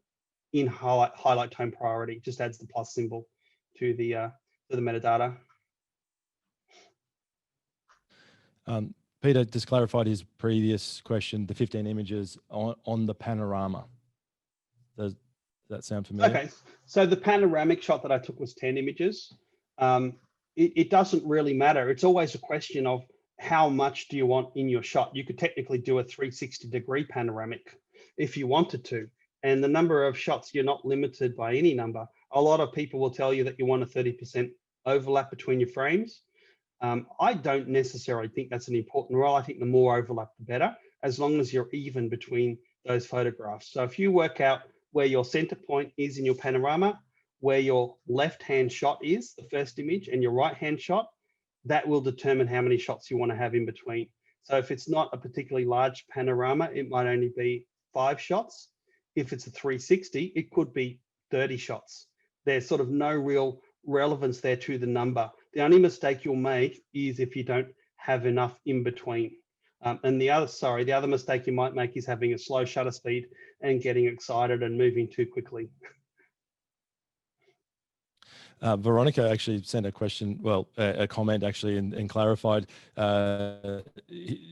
in highlight tone priority, just adds the plus symbol to the metadata. Peter just clarified his previous question, the 15 images on the panorama. Does that sound familiar? Okay, so the panoramic shot that I took was 10 images. It doesn't really matter. It's always a question of how much do you want in your shot. You could technically do a 360-degree panoramic if you wanted to. And the number of shots, you're not limited by any number. A lot of people will tell you that you want a 30% overlap between your frames. I don't necessarily think that's an important rule. I think the more overlap, the better, as long as you're even between those photographs. So if you work out where your center point is in your panorama, where your left-hand shot is, the first image, and your right-hand shot, that will determine how many shots you want to have in between. So if it's not a particularly large panorama, it might only be 5 shots. If it's a 360, it could be 30 shots. There's sort of no real relevance there to the number. The only mistake you'll make is if you don't have enough in between. And the other mistake you might make is having a slow shutter speed and getting excited and moving too quickly. Veronica actually sent a question, well, a comment actually, and clarified.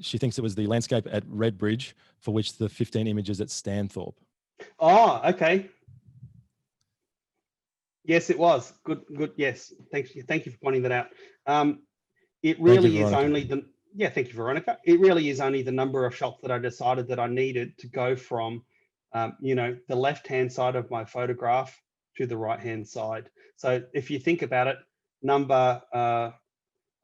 She thinks it was the landscape at Redbridge for which the 15 images at Stanthorpe. Oh, okay. Yes, it was. Good. Yes. Thank you for pointing that out. It really is only the, yeah, thank you, Veronica. It really is only the number of shots that I decided that I needed to go from, you know, the left-hand side of my photograph to the right-hand side. So if you think about it,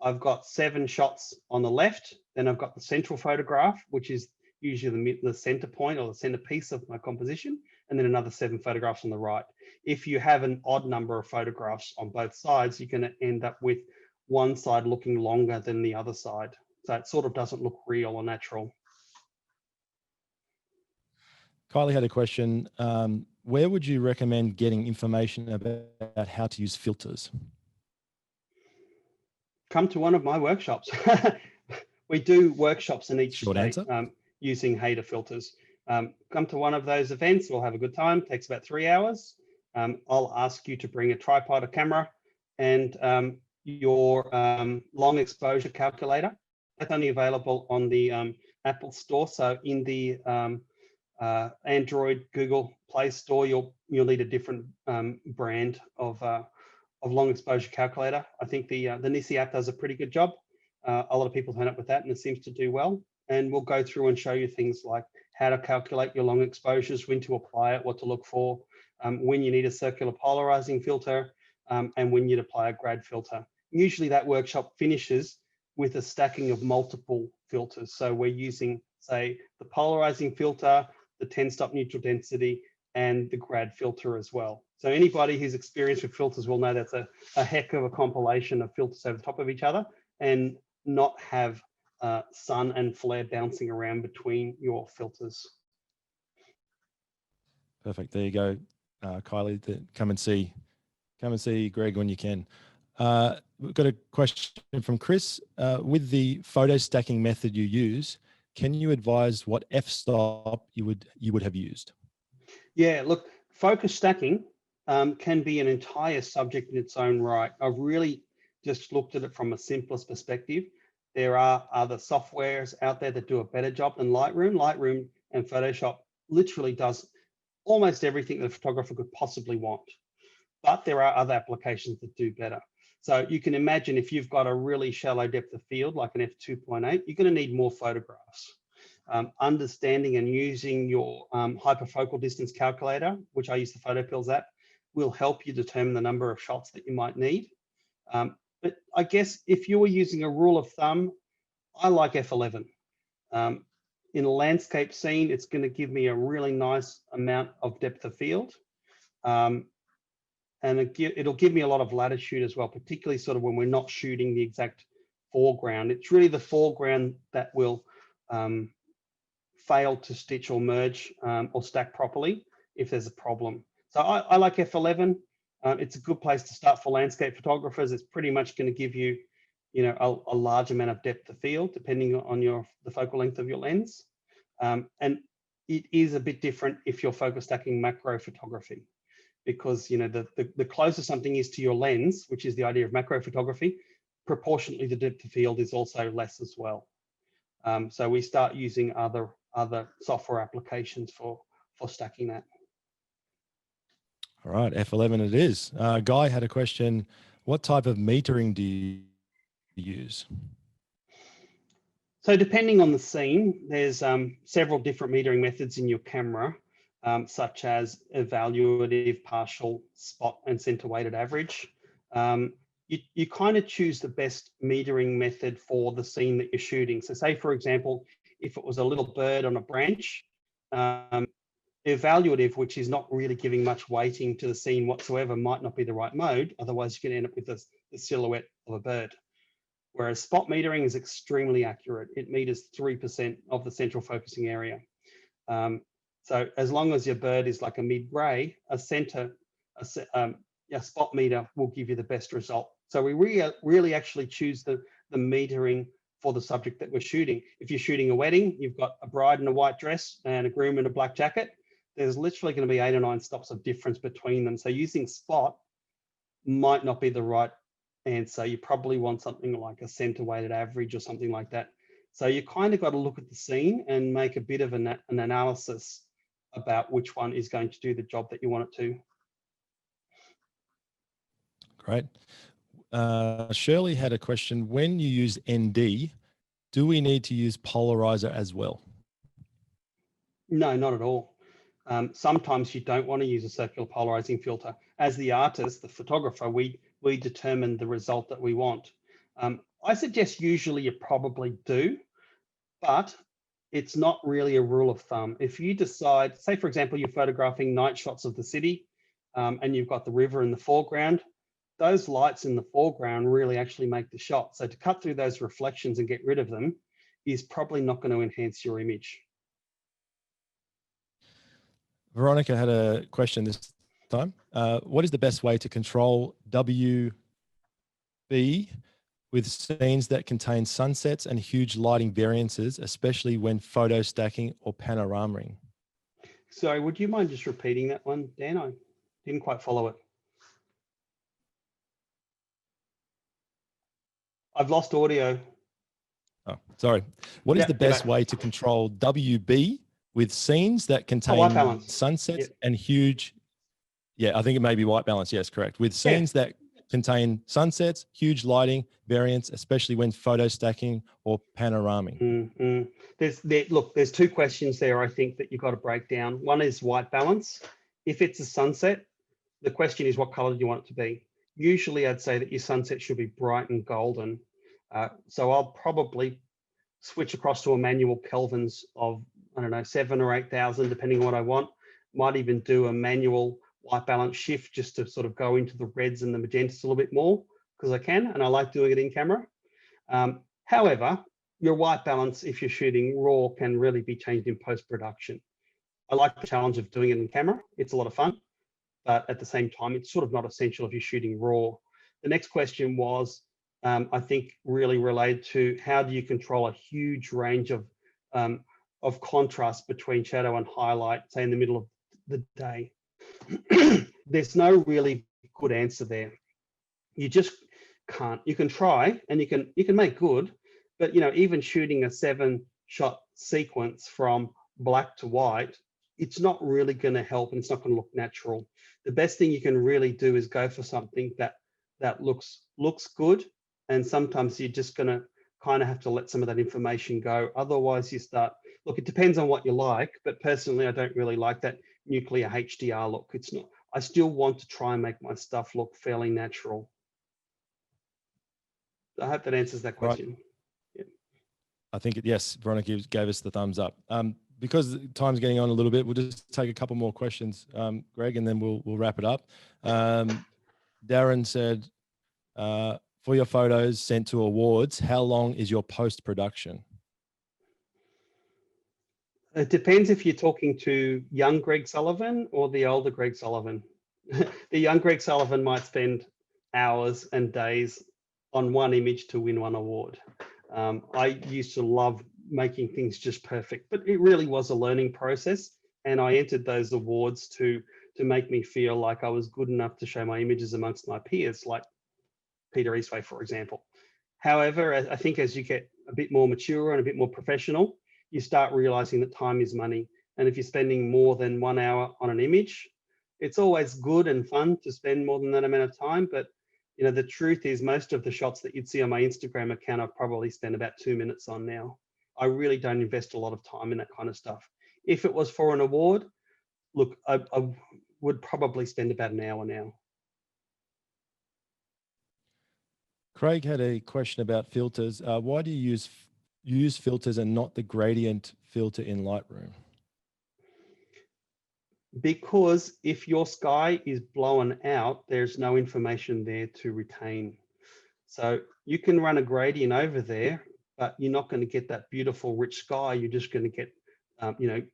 I've got 7 shots on the left, then I've got the central photograph, which is usually the center point or the centerpiece of my composition, and then another 7 photographs on the right. If you have an odd number of photographs on both sides, you're going to end up with one side looking longer than the other side. So it sort of doesn't look real or natural. Kylie had a question. Where would you recommend getting information about how to use filters? Come to one of my workshops. We do workshops in each Short state using Hader filters. Come to one of those events. We'll have a good time. Takes about 3 hours. I'll ask you to bring a tripod, a camera, and your long exposure calculator. That's only available on the Apple Store. So in the Android, Google Play Store, you'll need a different brand of long exposure calculator. I think the Nissi app does a pretty good job. A lot of people turn up with that, and it seems to do well. And we'll go through and show you things like how to calculate your long exposures, when to apply it, what to look for, when you need a circular polarizing filter, and when you'd apply a grad filter. Usually that workshop finishes with a stacking of multiple filters. So we're using, say, the polarizing filter, the 10-stop neutral density, and the grad filter as well. So anybody who's experienced with filters will know that's a heck of a compilation of filters over the top of each other, and not have sun and flare bouncing around between your filters. Perfect. There you go, Kylie. Come and see Greg when you can. We've got a question from Chris. With the photo stacking method you use, can you advise what f-stop you would have used? Yeah, look, focus stacking can be an entire subject in its own right. I've really just looked at it from a simplest perspective. There are other softwares out there that do a better job than Lightroom. Lightroom and Photoshop literally does almost everything that a photographer could possibly want. But there are other applications that do better. So you can imagine if you've got a really shallow depth of field, like an f2.8, you're going to need more photographs. Understanding and using your hyperfocal distance calculator, which I use the PhotoPills app, will help you determine the number of shots that you might need. But I guess if you were using a rule of thumb, I like f11. In a landscape scene, it's going to give me a really nice amount of depth of field. And it'll give me a lot of latitude as well, particularly sort of when we're not shooting the exact foreground. It's really the foreground that will fail to stitch or merge or stack properly if there's a problem. So I like f11. It's a good place to start for landscape photographers. It's pretty much going to give you, a large amount of depth of field depending on the focal length of your lens. And it is a bit different if you're focus stacking macro photography, because the closer something is to your lens, which is the idea of macro photography, proportionately the depth of field is also less as well. So we start using other software applications for stacking that. All right, F11 it is. Guy had a question. What type of metering do you use? So depending on the scene, there's several different metering methods in your camera, such as evaluative, partial, spot, and center weighted average. You kind of choose the best metering method for the scene that you're shooting. So say, for example, if it was a little bird on a branch, evaluative, which is not really giving much weighting to the scene whatsoever, might not be the right mode. Otherwise, you can end up with the silhouette of a bird. Whereas spot metering is extremely accurate. It meters 3% of the central focusing area. So as long as your bird is like a mid-gray, a spot meter will give you the best result. So we really actually choose the metering for the subject that we're shooting. If you're shooting a wedding, you've got a bride in a white dress and a groom in a black jacket. There's literally going to be 8 or 9 stops of difference between them. So using spot might not be the right answer. You probably want something like a center weighted average or something like that. So you kind of got to look at the scene and make a bit of an analysis about which one is going to do the job that you want it to. Great. Shirley had a question. When you use ND, do we need to use polarizer as well? No, not at all. Sometimes you don't want to use a circular polarizing filter. As the artist, the photographer, we determine the result that we want. I suggest usually you probably do, but it's not really a rule of thumb. If you decide, say for example, you're photographing night shots of the city and you've got the river in the foreground, those lights in the foreground really actually make the shot. So to cut through those reflections and get rid of them is probably not going to enhance your image. Veronica had a question this time. What is the best way to control WB with scenes that contain sunsets and huge lighting variances, especially when photo stacking or panoramic? Sorry, would you mind just repeating that one, Dan? I didn't quite follow it. I've lost audio. Oh, sorry. What is the best way to control WB with scenes that contain sunsets and huge, I think it may be white balance. Yes, correct. With scenes that contain sunsets, huge lighting variance, especially when photo stacking or panoramic. Look, there's 2 questions there, I think, that you've got to break down. One is white balance. If it's a sunset, the question is what color do you want it to be? Usually I'd say that your sunset should be bright and golden. So I'll probably switch across to a manual Kelvins of, I don't know, 7,000 or 8,000, depending on what I want. Might even do a manual white balance shift just to sort of go into the reds and the magentas a little bit more, because I can, and I like doing it in camera. However, your white balance, if you're shooting raw, can really be changed in post-production. I like the challenge of doing it in camera. It's a lot of fun, but at the same time, it's sort of not essential if you're shooting raw. The next question was, I think, really related to how do you control a huge range of contrast between shadow and highlight, say in the middle of the day. There's no really good answer there. You just can't. You can try and you can make good, but even shooting a 7-shot sequence from black to white, it's not really going to help and it's not going to look natural. The best thing you can really do is go for something that looks good, and sometimes you're just going to kind of have to let some of that information go. Otherwise you start, look, it depends on what you like, but personally I don't really like that nuclear HDR look. It's not, I still want to try and make my stuff look fairly natural. I hope that answers that Right. question. Yeah. I think, yes, Veronica gave us the thumbs up. Because time's getting on a little bit, we'll just take a couple more questions, Greg, and then we'll wrap it up. Darren said, for your photos sent to awards, how long is your post-production? It depends if you're talking to young Greg Sullivan or the older Greg Sullivan. The young Greg Sullivan might spend hours and days on one image to win one award. I used to love making things just perfect, but it really was a learning process. And I entered those awards to make me feel like I was good enough to show my images amongst my peers, like Peter Eastway, for example. However, I think as you get a bit more mature and a bit more professional, you start realizing that time is money. And if you're spending more than 1 hour on an image, it's always good and fun to spend more than that amount of time. But you know, the truth is most of the shots that you'd see on my Instagram account, I've probably spent about 2 minutes on now. I really don't invest a lot of time in that kind of stuff. If it was for an award, look, I would probably spend about an hour now. Craig had a question about filters. Why do you use filters and not the gradient filter in Lightroom? Because if your sky is blown out, there's no information there to retain. So you can run a gradient over there, but you're not going to get that beautiful rich sky. You're just going to get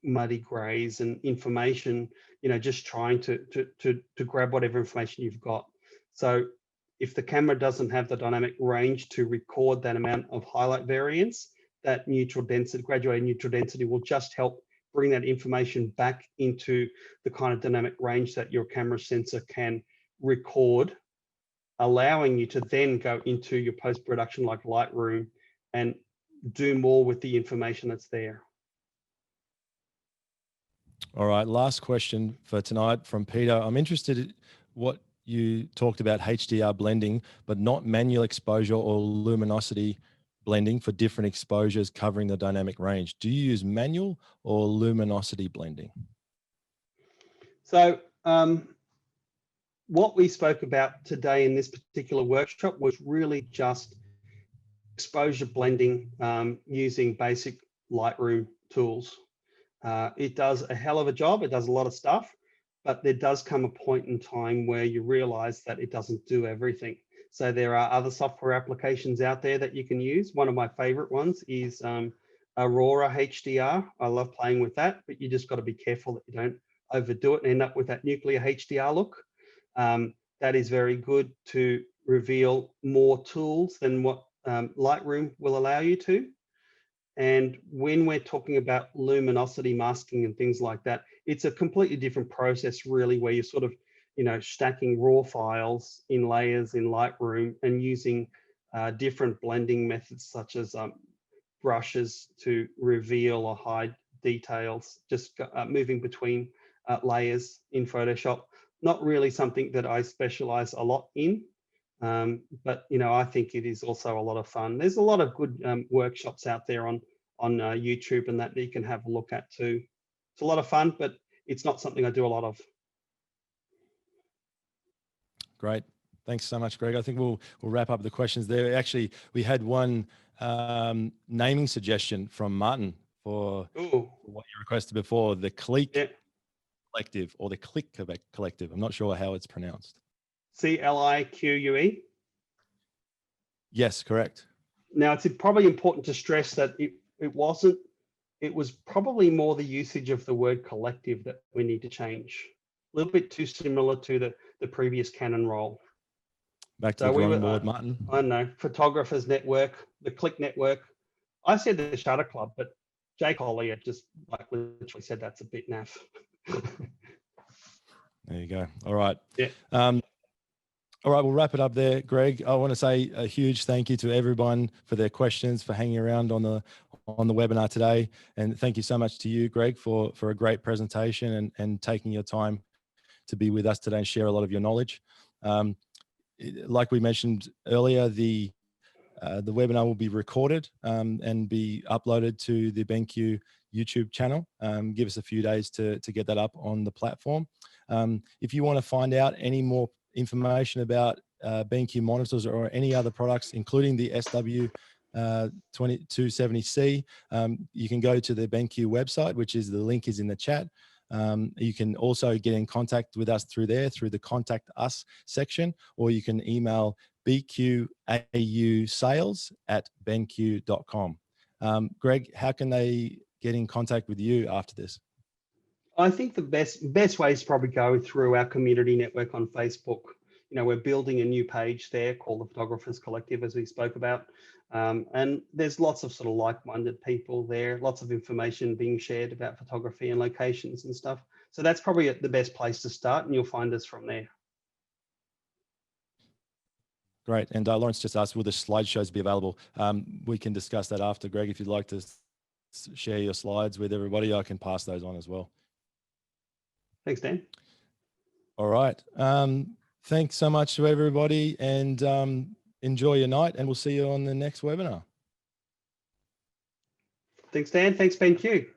muddy grays and information, just trying to grab whatever information you've got. So if the camera doesn't have the dynamic range to record that amount of highlight variance, that neutral density, graduated neutral density will just help bring that information back into the kind of dynamic range that your camera sensor can record, allowing you to then go into your post-production like Lightroom and do more with the information that's there. All right, last question for tonight from Peter. I'm interested in what you talked about HDR blending, but not manual exposure or luminosity blending for different exposures covering the dynamic range. Do you use manual or luminosity blending? So what we spoke about today in this particular workshop was really just exposure blending using basic Lightroom tools. It does a hell of a job. It does a lot of stuff, but there does come a point in time where you realize that it doesn't do everything. So there are other software applications out there that you can use. One of my favorite ones is Aurora HDR. I love playing with that, but you just got to be careful that you don't overdo it and end up with that nuclear HDR look. That is very good to reveal more tools than what Lightroom will allow you to. And when we're talking about luminosity masking and things like that, it's a completely different process really, where you're sort of, stacking raw files in layers in Lightroom and using different blending methods such as brushes to reveal or hide details, just moving between layers in Photoshop. Not really something that I specialize a lot in, but I think it is also a lot of fun. There's a lot of good workshops out there on YouTube and that you can have a look at too. It's a lot of fun, but it's not something I do a lot of. Great. Thanks so much, Greg. I think we'll wrap up the questions there. Actually, we had one naming suggestion from Martin for what you requested before, the Clique Collective or the Clique Collective. I'm not sure how it's pronounced. CLIQUE? Yes, correct. Now, it's probably important to stress that it was probably more the usage of the word collective that we need to change. A little bit too similar to the previous canon role. Back to the drawing board, Martin. I don't know, Photographers Network, the Click Network. I said the Shutter Club, but Jake Collier just literally said that's a bit naff. There you go. All right. Yeah. All right, we'll wrap it up there, Greg. I want to say a huge thank you to everyone for their questions, for hanging around on the webinar today. And thank you so much to you, Greg, for a great presentation and taking your time to be with us today and share a lot of your knowledge. Like we mentioned earlier, the webinar will be recorded and be uploaded to the BenQ YouTube channel. Give us a few days to get that up on the platform. If you want to find out any more information about BenQ monitors or any other products, including the SW 2270C, you can go to the BenQ website, which is the link is in the chat. You can also get in contact with us through there, through the contact us section, or you can email bqausales@benq.com. Greg, how can they get in contact with you after this? I think the best way is probably go through our community network on Facebook. You know, we're building a new page there called the Photographers Collective, as we spoke about. And there's lots of sort of like-minded people there, lots of information being shared about photography and locations and stuff. So that's probably the best place to start, and you'll find us from there. Great. And Lawrence just asked, will the slideshows be available? We can discuss that after. Greg, if you'd like to share your slides with everybody, I can pass those on as well. Thanks, Dan. All right. Thanks so much to everybody, and enjoy your night, and we'll see you on the next webinar. Thanks, Dan. Thanks, BenQ.